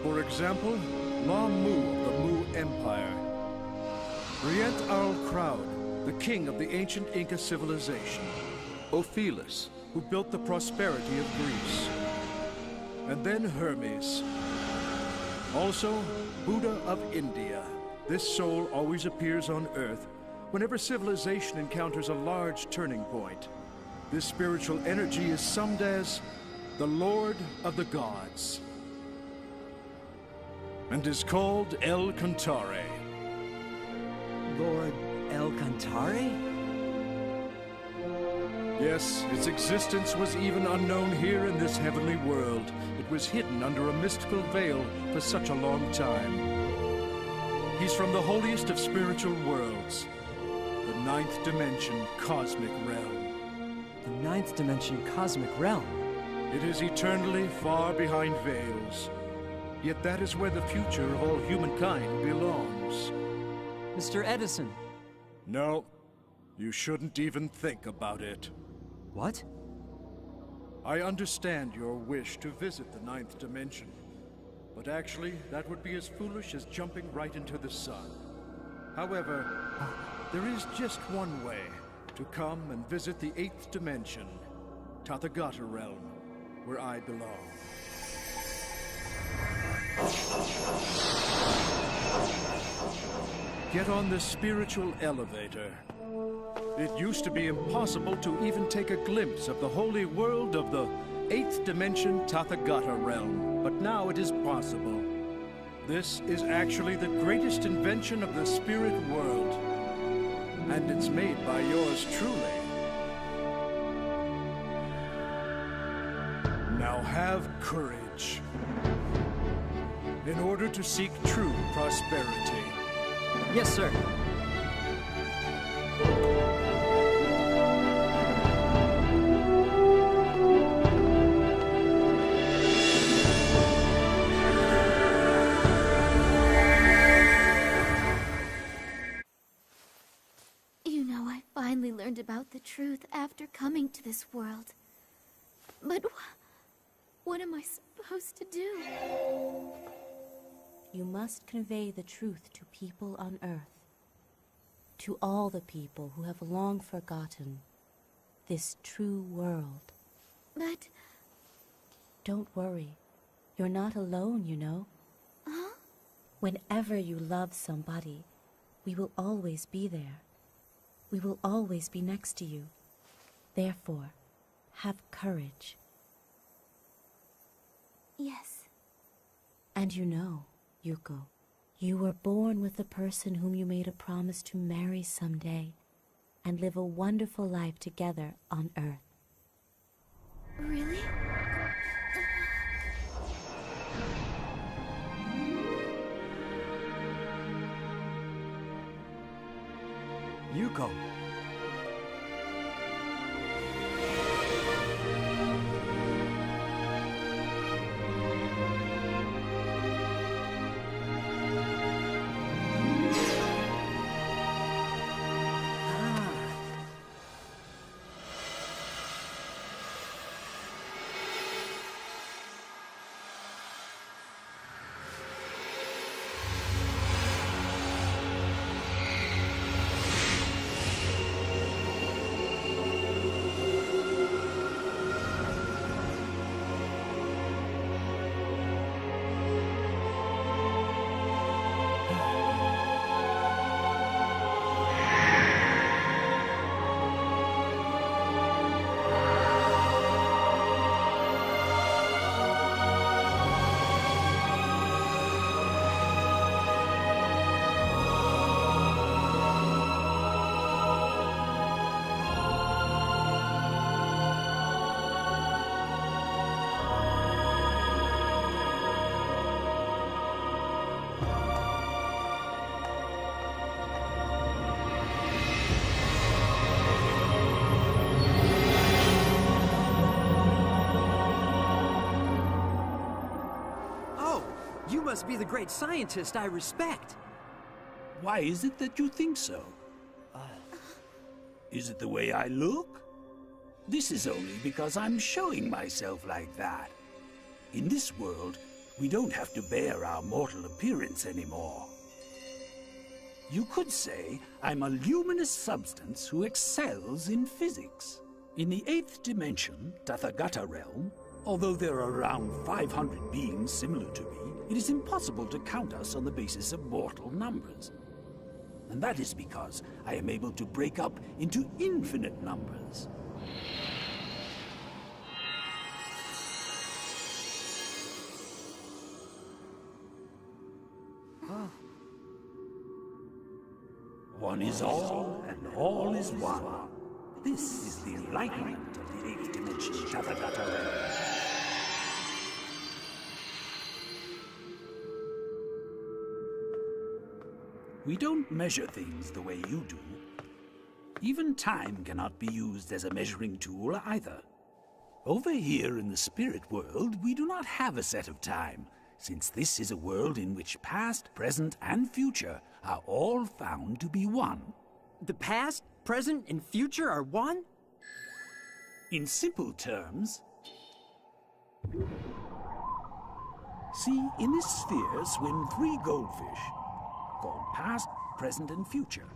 For example, La Mu of the Mu Empire. Rient Al Kraud, the king of the ancient Inca civilization. Ophelis, who built the prosperity of Greece. And then Hermes. Also, Buddha of India. This soul always appears on Earth whenever civilization encounters a large turning point. This spiritual energy is summed as the Lord of the Gods, and is called El Cantare. Lord El Cantare? Yes, its existence was even unknown here in this heavenly world. It was hidden under a mystical veil for such a long time. He's from the holiest of spiritual worlds, the ninth dimension cosmic realm. The ninth dimension cosmic realm? It is eternally far behind veils. Yet that is where the future of all humankind belongs. Mr. Edison. No, you shouldn't even think about it. What? I understand your wish to visit the ninth dimension, but actually that would be as foolish as jumping right into the sun. However, there is just one way to come and visit the eighth dimension, Tathagata realm, where I belong. Get on the spiritual elevator. It used to be impossible to even take a glimpse of the holy world of the eighth dimension Tathagata realm, but now it is possible. This is actually the greatest invention of the spirit world, and it's made by yours truly. Now have courage. in order to seek true prosperity. Yes, sir. You know, I finally learned about the truth after coming to this world. But what am I supposed to do? You must convey the truth to people on Earth. To all the people who have long forgotten this true world. But... Don't worry. You're not alone, you know. Huh? Whenever you love somebody, we will always be there. We will always be next to you. Therefore, have courage. Yes. And you know, Yuko, you were born with the person whom you made a promise to marry someday and live a wonderful life together on Earth. Really? Yuko. You must be the great scientist I respect. Why is it that you think so? Is it the way I look? This is only because I'm showing myself like that. In this world, we don't have to bear our mortal appearance anymore. You could say I'm a luminous substance who excels in physics. In the 8th dimension, Tathagata realm, although there are around 500 beings similar to me, it is impossible to count us on the basis of mortal numbers. And that is because I am able to break up into infinite numbers. One is all, and all is one. This is the enlightenment of the 8th dimension, Tathagata realm. We don't measure things the way you do. Even time cannot be used as a measuring tool either. Over here in the spirit world, we do not have a set of time, since this is a world in which past, present, and future are all found to be one. The past, present, and future are one? In simple terms, see, in this sphere swim 3 goldfish, called past, present, and future.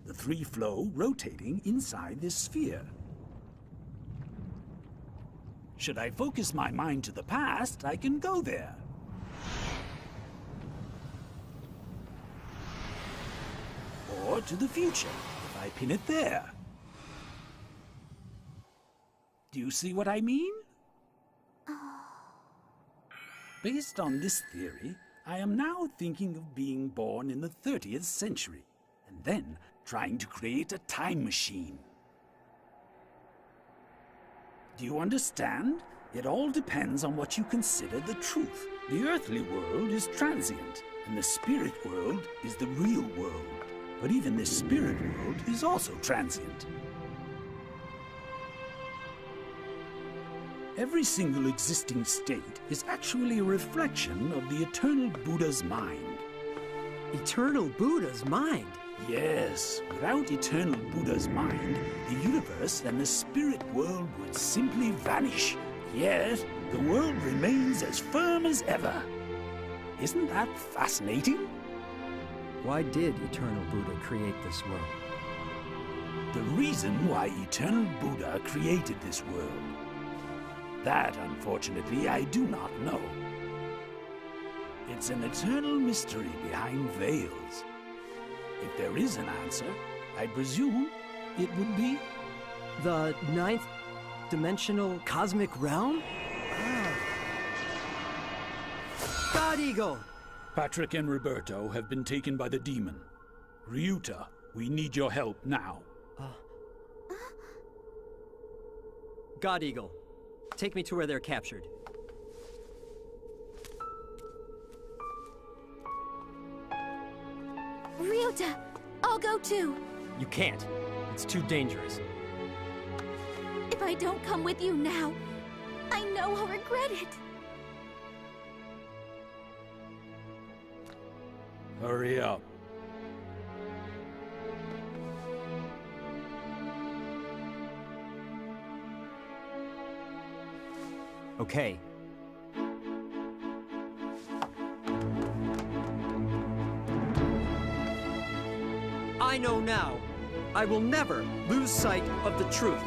The 3 flow rotating inside this sphere. Should I focus my mind to the past, I can go there. Or to the future, if I pin it there. Do you see what I mean? Based on this theory, I am now thinking of being born in the 30th century, and then trying to create a time machine. Do you understand? It all depends on what you consider the truth. The earthly world is transient, and the spirit world is the real world. But even this spirit world is also transient. Every single existing state is actually a reflection of the eternal Buddha's mind. Eternal Buddha's mind? Yes, without eternal Buddha's mind, the universe and the spirit world would simply vanish. Yet, the world remains as firm as ever. Isn't that fascinating? Why did Eternal Buddha create this world? The reason why Eternal Buddha created this world. That, unfortunately, I do not know. It's an eternal mystery behind veils. If there is an answer, I presume it would be... The ninth dimensional cosmic realm? God Eagle! Patrick and Roberto have been taken by the demon. Ryuta, we need your help now. God Eagle, take me to where they're captured. Ryuta, I'll go too. You can't. It's too dangerous. If I don't come with you now, I know I'll regret it. Hurry up. Okay. I know now. I will never lose sight of the truth.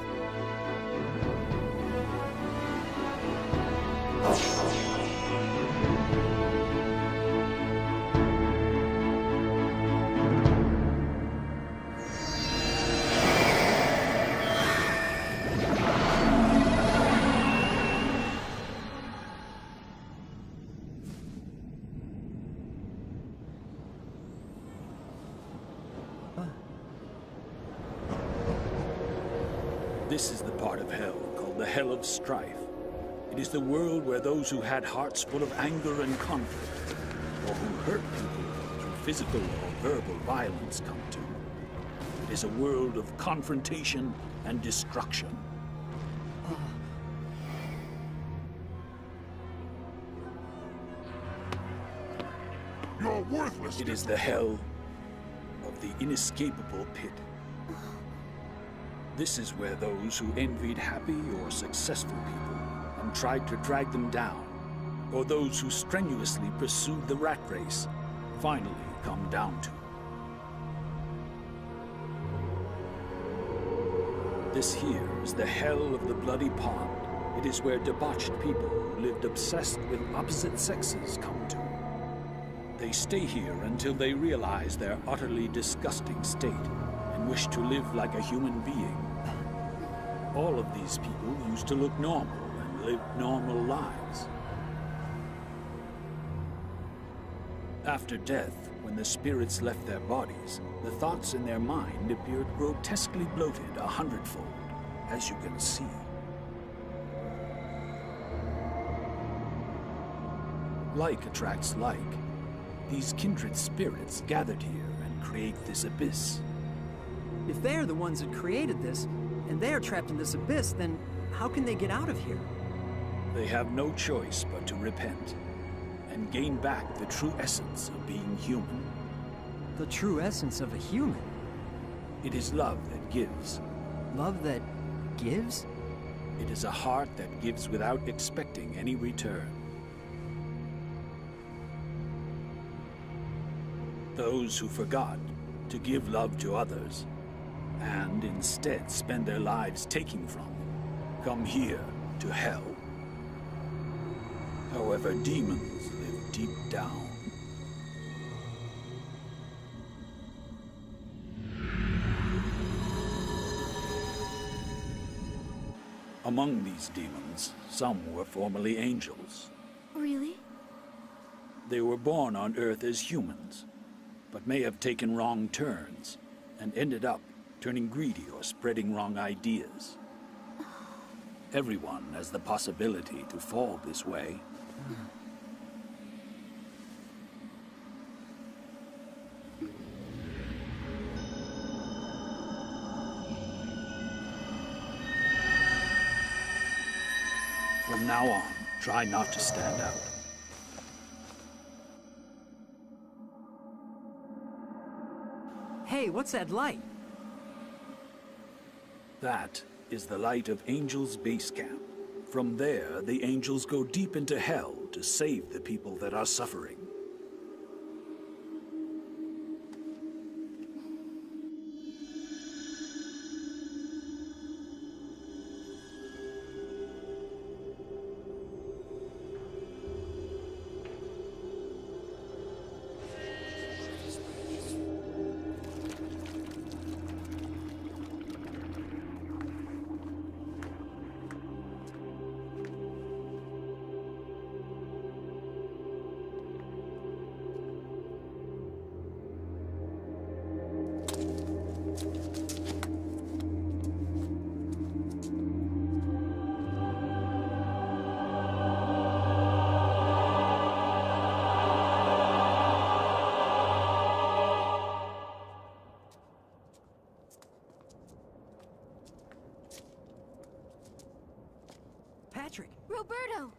This is the part of hell called the Hell of Strife. It is the world where those who had hearts full of anger and conflict, or who hurt people through physical or verbal violence, come to. It is a world of confrontation and destruction. You're worthless! It is the hell of the inescapable pit. This is where those who envied happy or successful people and tried to drag them down, or those who strenuously pursued the rat race, finally come down to. This here is the hell of the Bloody Pond. It is where debauched people who lived obsessed with opposite sexes come to. They stay here until they realize their utterly disgusting state and wish to live like a human being. All of these people used to look normal and live normal lives. After death, when the spirits left their bodies, the thoughts in their mind appeared grotesquely bloated 100-fold, as you can see. Like attracts like. These kindred spirits gathered here and create this abyss. If they're the ones that created this, and they're trapped in this abyss, then how can they get out of here? They have no choice but to repent and gain back the true essence of being human. The true essence of a human? It is love that gives. Love that gives? It is a heart that gives without expecting any return. Those who forgot to give love to others and instead spend their lives taking from them, come here to hell. However, demons live deep down. Among these demons, some were formerly angels. Really? They were born on Earth as humans, but may have taken wrong turns and ended up turning greedy or spreading wrong ideas. Everyone has the possibility to fall this way. From now on, try not to stand out. Hey, what's that light? That is the light of Angels' base camp. From there, the Angels go deep into hell to save the people that are suffering. Patrick! Roberto!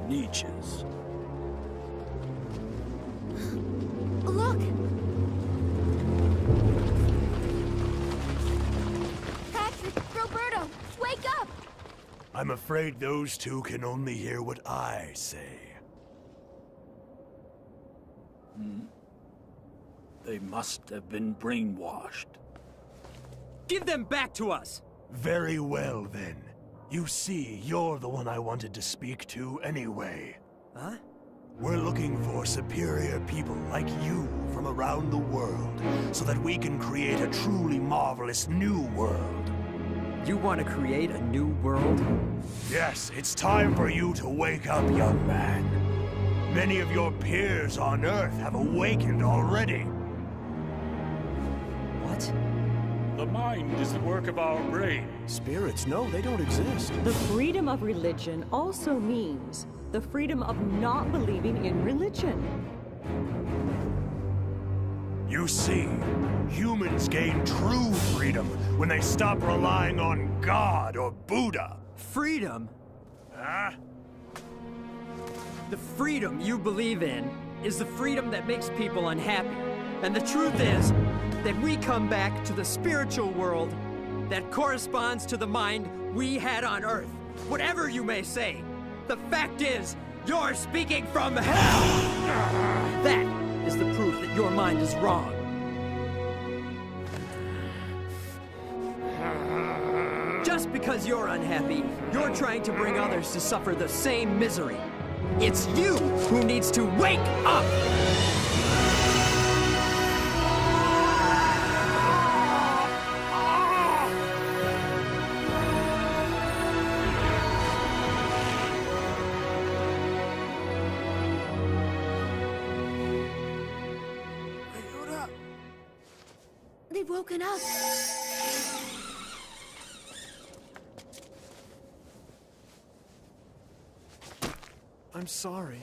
Niches. Look! Patrick! Roberto! Wake up! I'm afraid those two can only hear what I say. They must have been brainwashed. Give them back to us! Very well, then. You see, you're the one I wanted to speak to anyway. Huh? We're looking for superior people like you from around the world, so that we can create a truly marvelous new world. You want to create a new world? Yes, it's time for you to wake up, young man. Many of your peers on Earth have awakened already. What? The mind is the work of our brain. Spirits, no, they don't exist. The freedom of religion also means the freedom of not believing in religion. You see, humans gain true freedom when they stop relying on God or Buddha. Freedom? Huh? The freedom you believe in is the freedom that makes people unhappy. And the truth is that we come back to the spiritual world that corresponds to the mind we had on Earth. Whatever you may say, the fact is, you're speaking from hell! That is the proof that your mind is wrong. Just because you're unhappy, you're trying to bring others to suffer the same misery. It's you who needs to wake up! They've woken up. I'm sorry.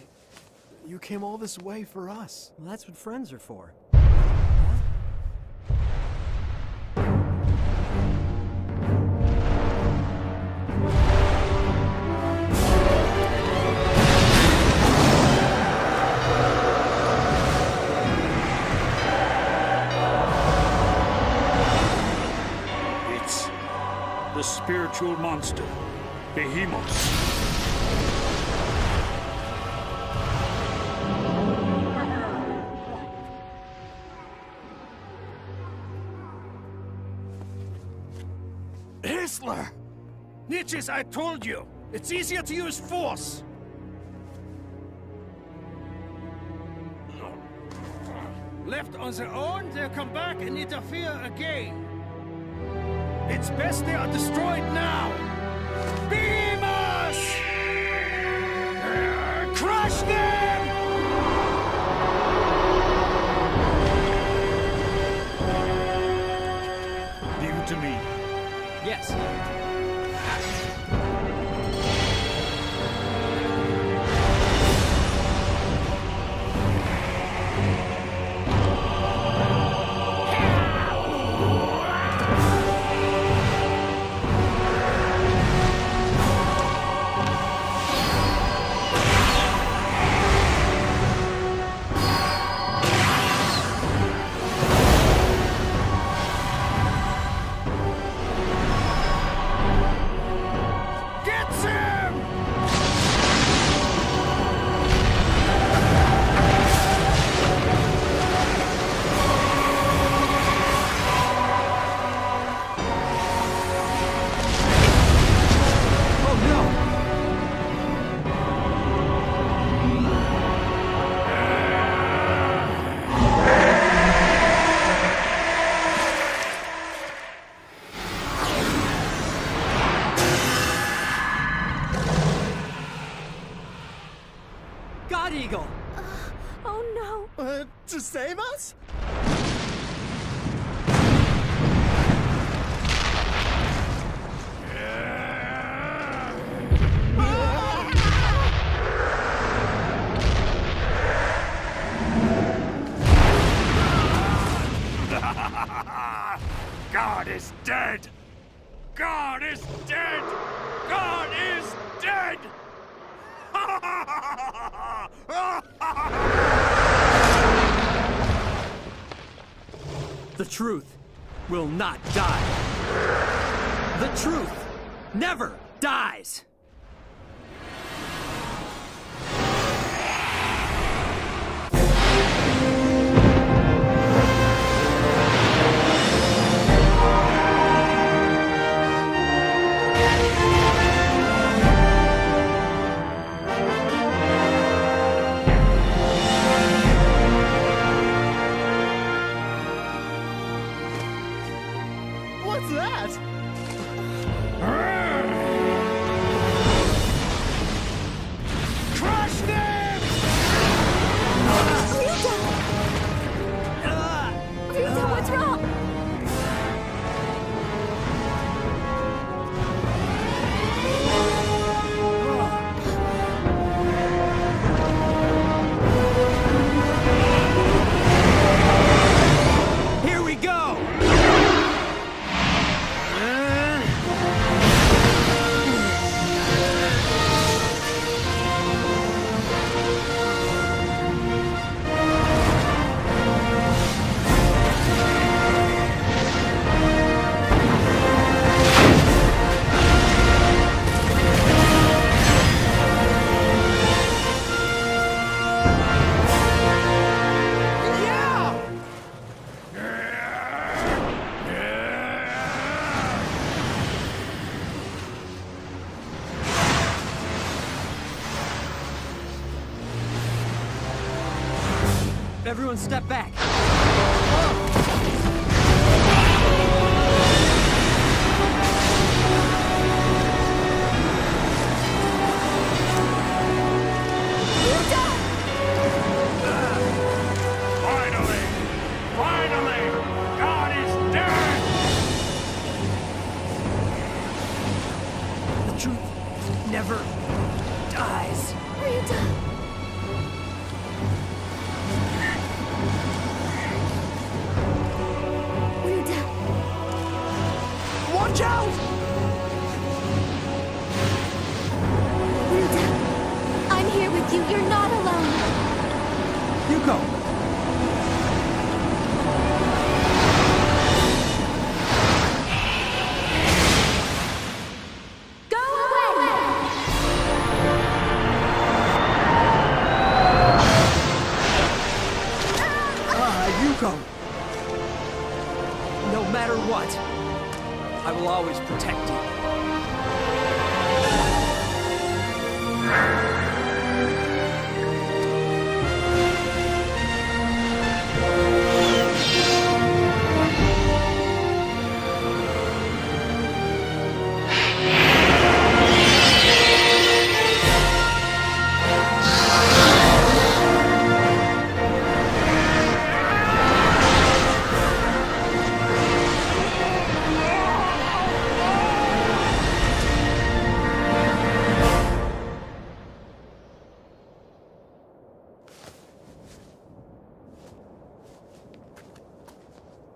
You came all this way for us. Well, that's what friends are for. It's the spiritual monster, Behemoth. Hisler! Niches, I told you! It's easier to use force! Left on their own, they'll come back and interfere again. It's best they are destroyed now! Behemoth! Crush them! Leave it to me. Yes. God Eagle! Oh no! To save us? God is dead! God is dead! God is dead! The truth will not die. The truth never dies. What's that? Crush them! Rita, what's wrong? Here we go! Everyone step back. Finally! Finally! God is dead! The truth never dies. Rita! Rita! Watch out! Rita! I'm here with you. You're not alone. Yuko! Go away! Yuko! No matter what, I will always protect you.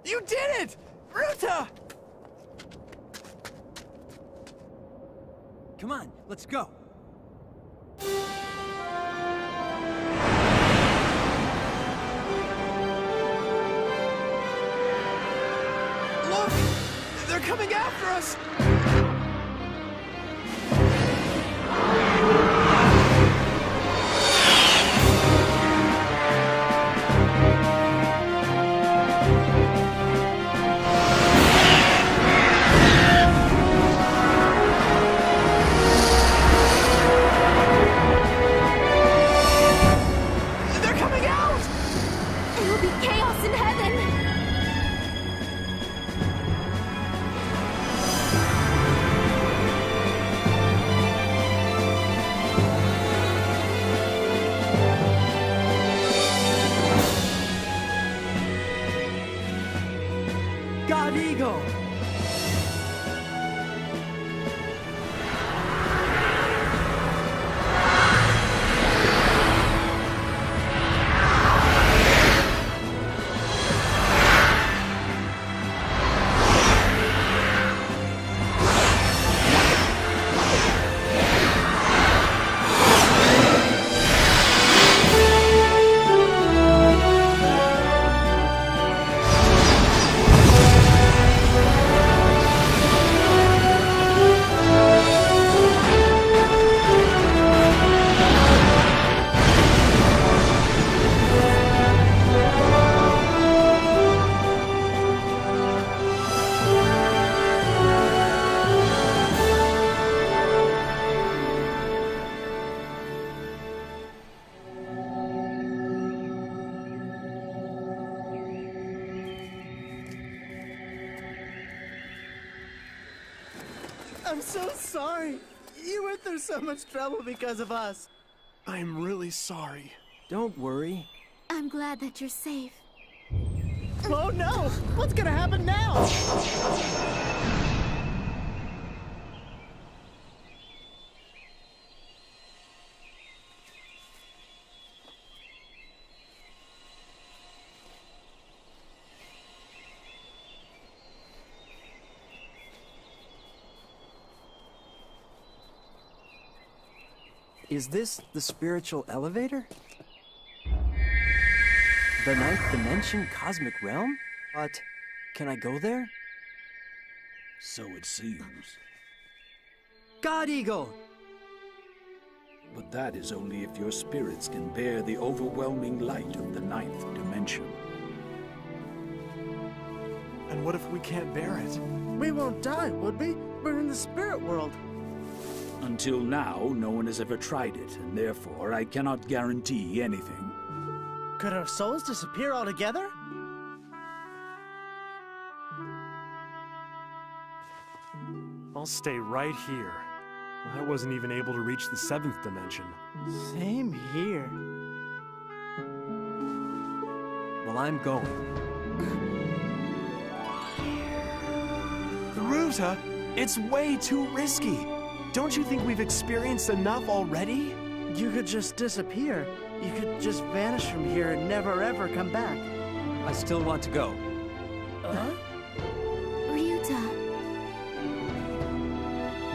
You did it! Ruta! Come on, let's go. Look! They're coming after us! They're coming out! It will be chaos in heaven. go! I'm so sorry. You went through so much trouble because of us. I'm really sorry. Don't worry. I'm glad that you're safe. Oh no! What's gonna happen now? Is this the spiritual elevator? The ninth dimension cosmic realm? But can I go there? So it seems. God Eagle! But that is only if your spirits can bear the overwhelming light of the ninth dimension. And what if we can't bear it? We won't die, would we? We're in the spirit world. Until now, no one has ever tried it, and therefore I cannot guarantee anything. Could our souls disappear altogether? I'll stay right here. I wasn't even able to reach the seventh dimension. Same here. Well, I'm going. Ruta, it's way too risky. Don't you think we've experienced enough already? You could just disappear. You could just vanish from here and never ever come back. I still want to go. Ryuta.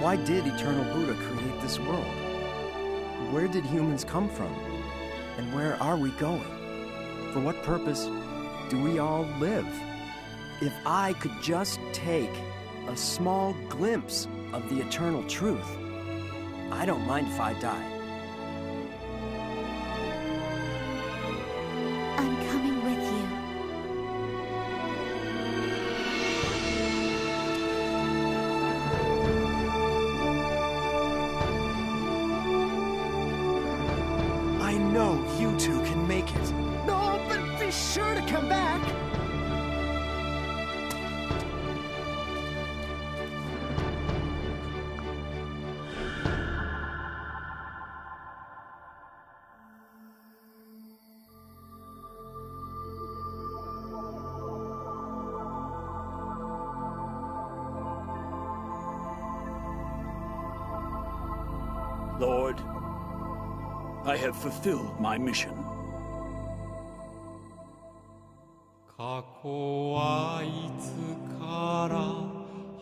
Why did Eternal Buddha create this world? Where did humans come from? And where are we going? For what purpose do we all live? If I could just take a small glimpse of the eternal truth, I don't mind if I die. I'm coming with you. I know you two can make it. No, but be sure to come back. Lord, I have fulfilled my mission. 過去はいつから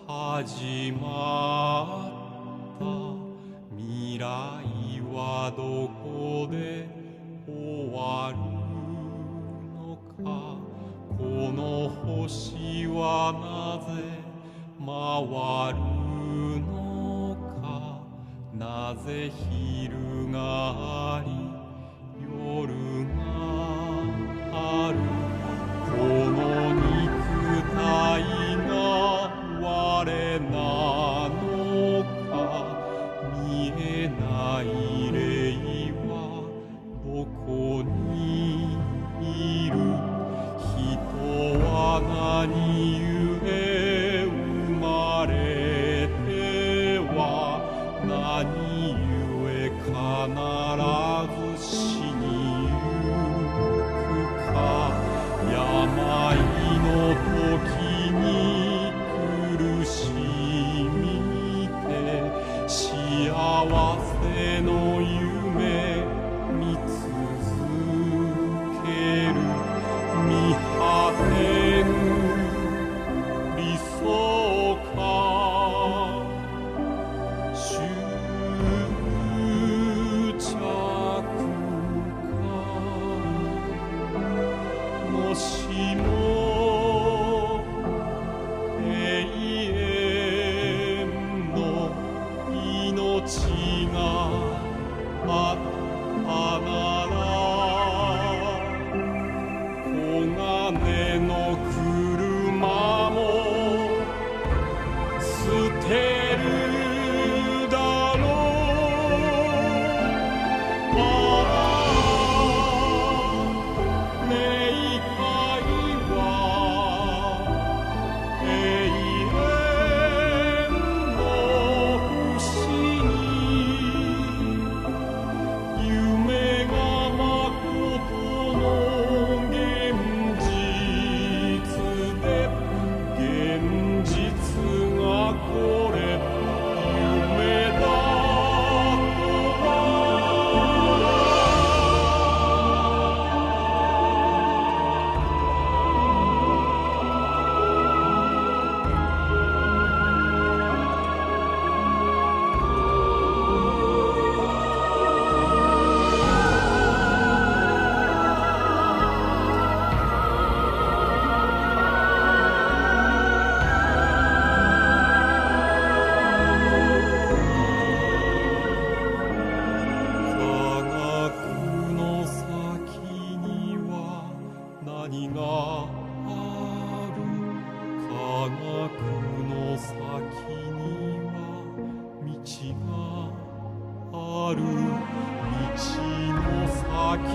始まった未来はどこで終わるのかこの星はなぜ回るのかなぜ昼があり夜があるこの肉体が我なのか見えない霊はどこにいる人は何故生まれては何故必ず死にゆくか病の時に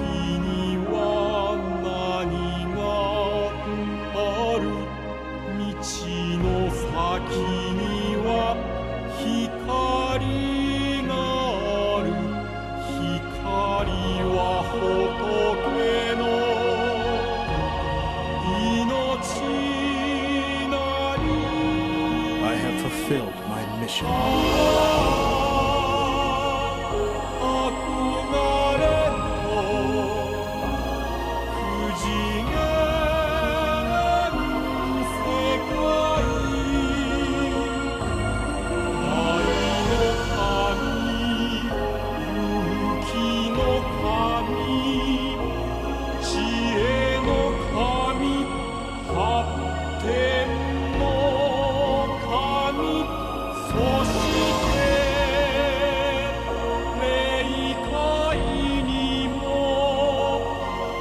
には何がある道の先には光がある光は仏の命なり I have fulfilled my mission. 憧れの不次元世界愛の神勇気の神知恵の神発展の神そして霊界にも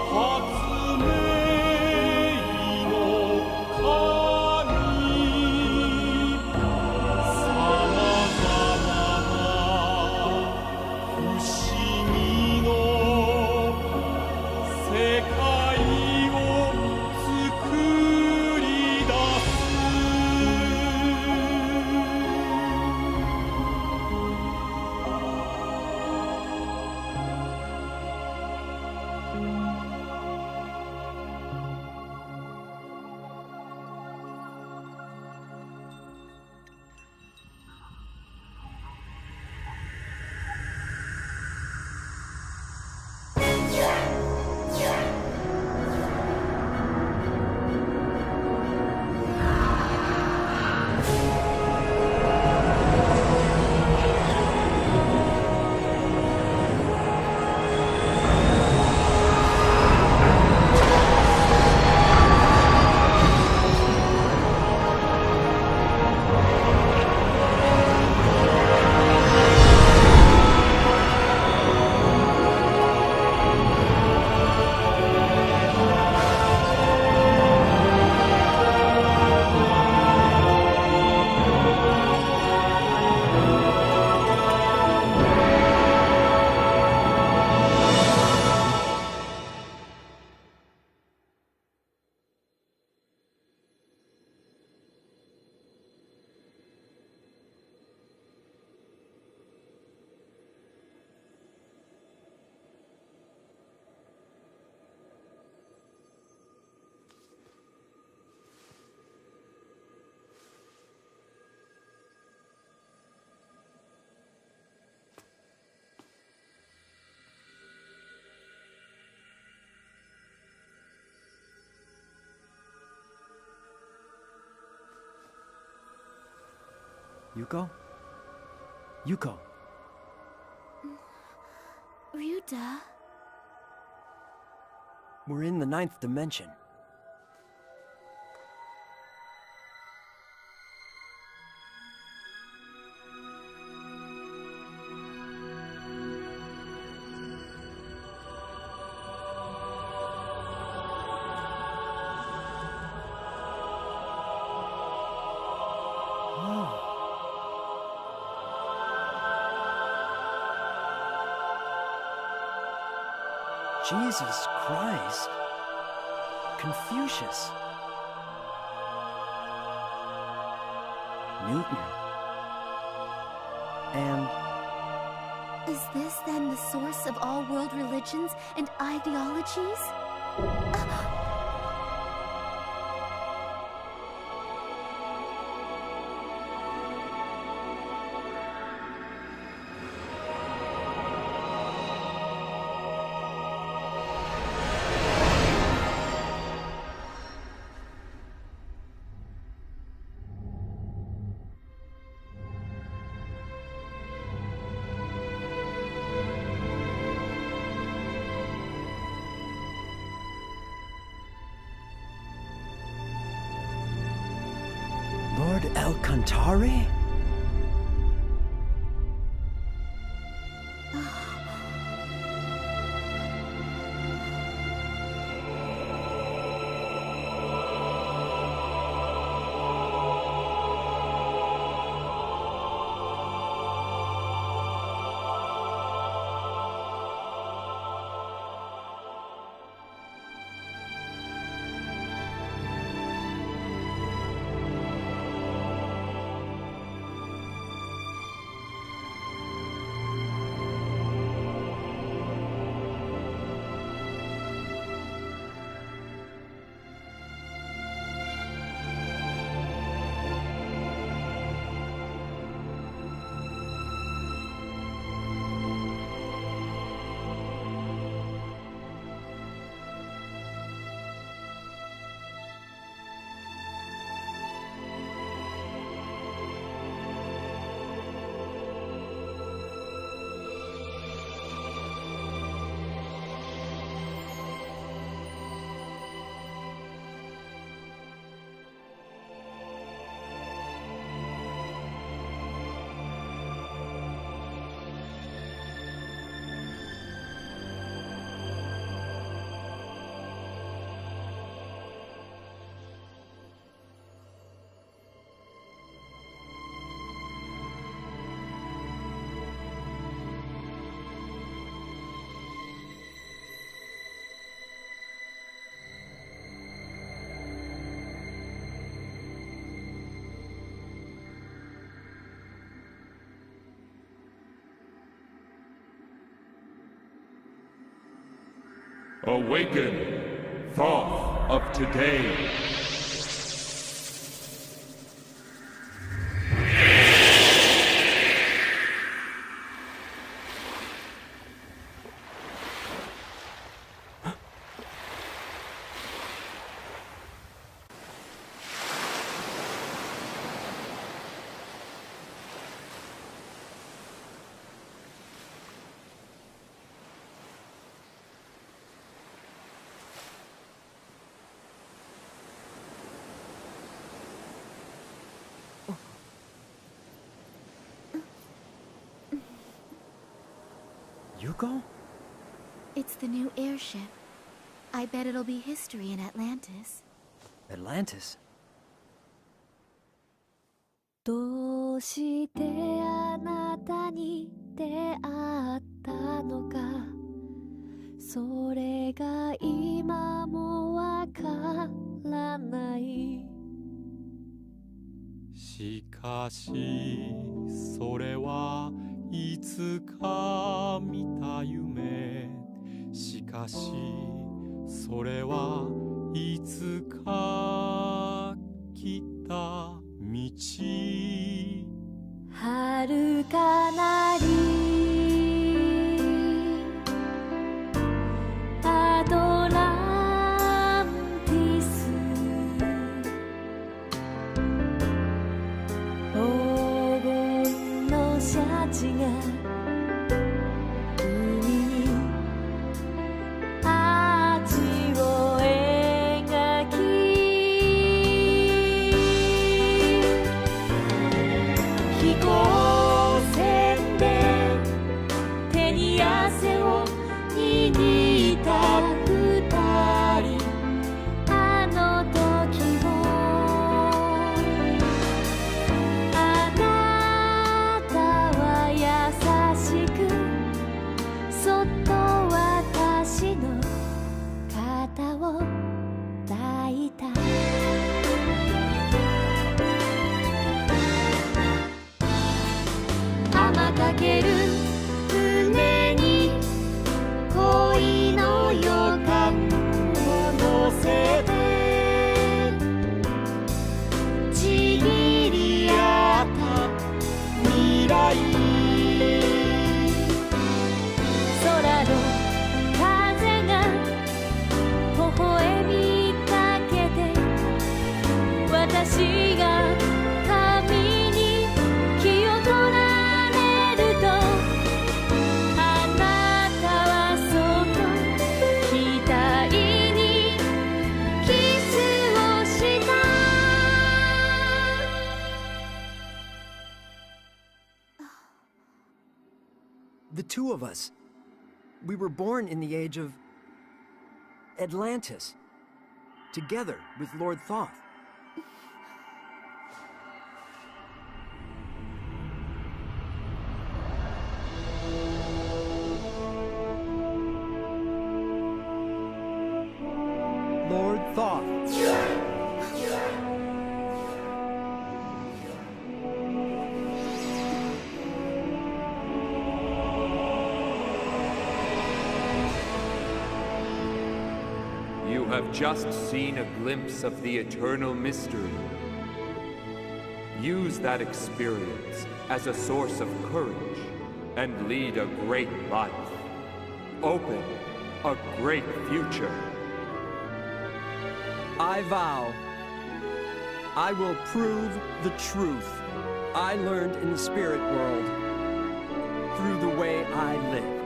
発明の神さまざまな不思議の世界を作り出すYuko? Yuko. Ryuta. We're in the 9th dimension. Jesus Christ. Confucius. Newton. And... Is this then the source of all world religions and ideologies? Lord El-Kantari? Awaken, Thoth of today. Yuko? It's the new airship. I bet it'll be history in Atlantis. Atlantis? どうしてあなたに出会ったのかそれが今もわからないしかしそれはいつか見た夢しかしそれはいつか来た道遥かなりアトランティス黄金のシャチが海に味を描き飛行船で手に汗を握った二人あの時もあなたは優しくそっと私の肩を抱いた天かける船に恋の予感を乗せてちぎり合った未来空の風が微笑みかけて私が髪に気を取られるとあなたはそっと額にキスをした The two of us. We were born in the age of Atlantis. Together with Lord Thoth. Lord Thoth. You have just seen a glimpse of the eternal mystery. Use that experience as a source of courage and lead a great life. Open a great future. I vow, I will prove the truth I learned in the spirit world through the way I live.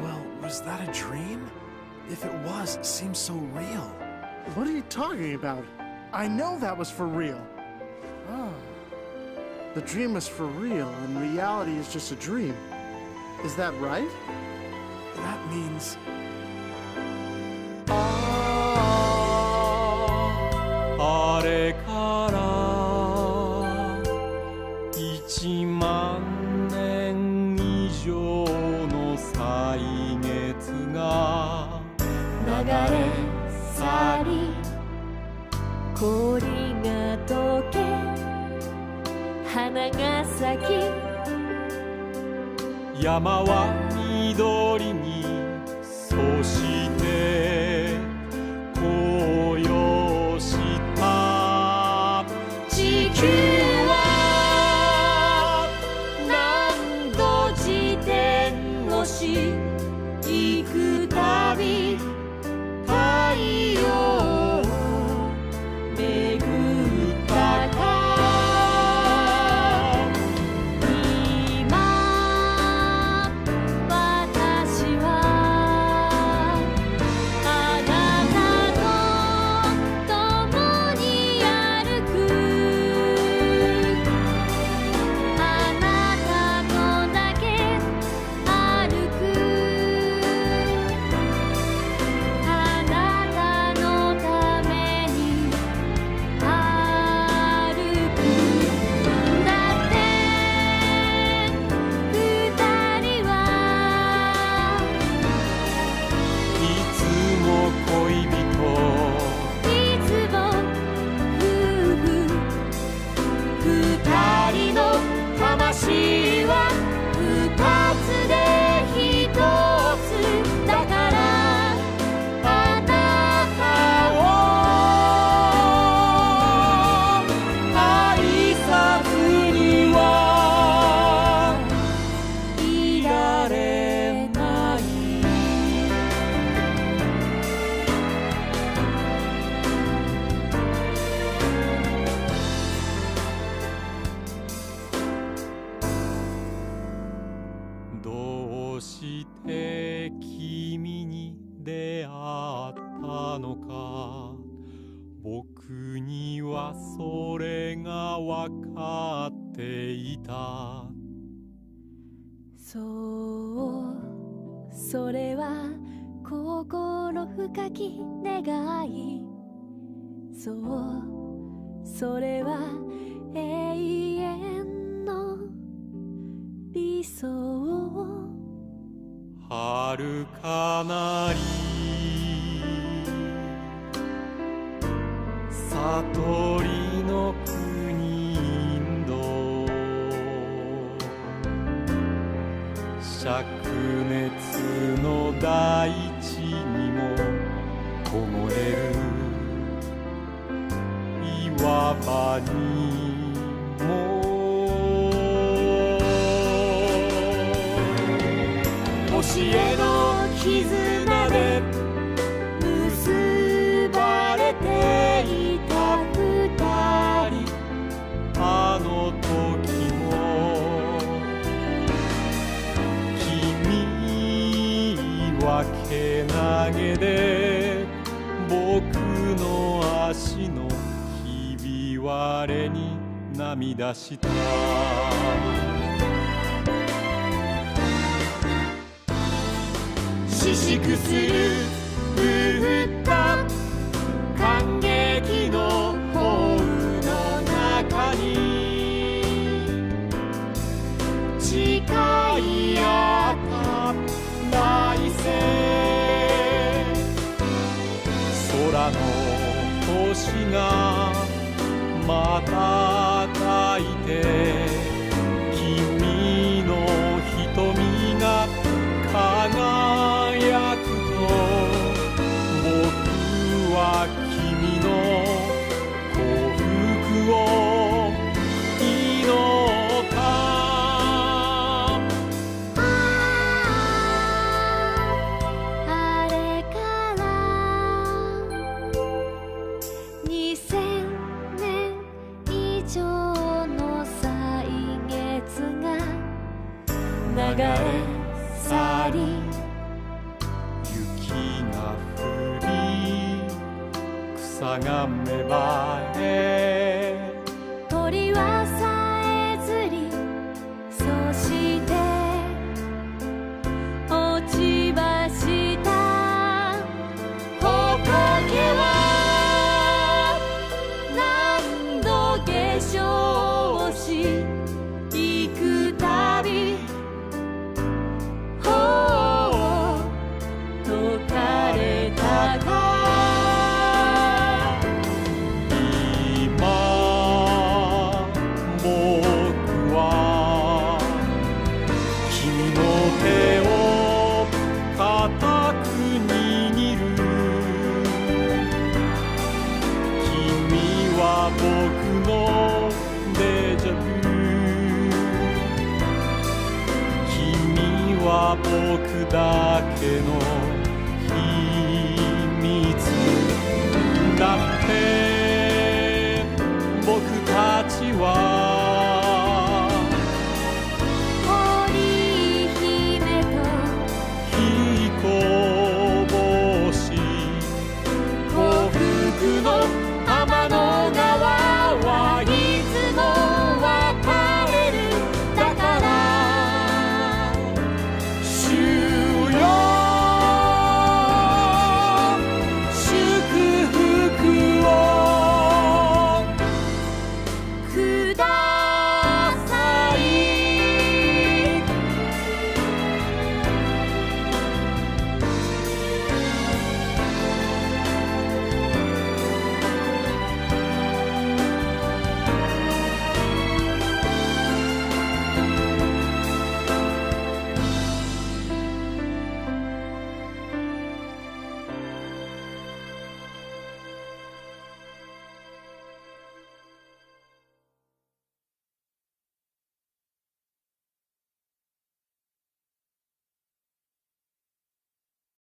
Well, was that a dream? If it was, it seems so real. What are you talking about? I know that was for real. Oh. The dream was for real, and reality is just a dream. Is that right? That means... あれから1万年以上の歳月が流れ去り氷が溶け花が咲き山は緑にそして紅葉した地球は何度自転をし行くたび太陽を巡ったかどうして君に出会ったのか僕にはそれが分かっていたそうそれは心深き願いそうそれは永遠の理想遥かなり悟りの国インド灼熱の大地にも凍える岩場にも星への絆で結ばれていた二人あの時も君はけなげで僕の足のひび割れに涙した四粛するブッダ感激の鳳羽の中に誓い合った来世空の星が瞬いて君の瞳が輝くと僕は君の朝が芽生え鳥はさえずりそして落ち葉した仏は何度化粧し行くたびほう解かれたか僕だけの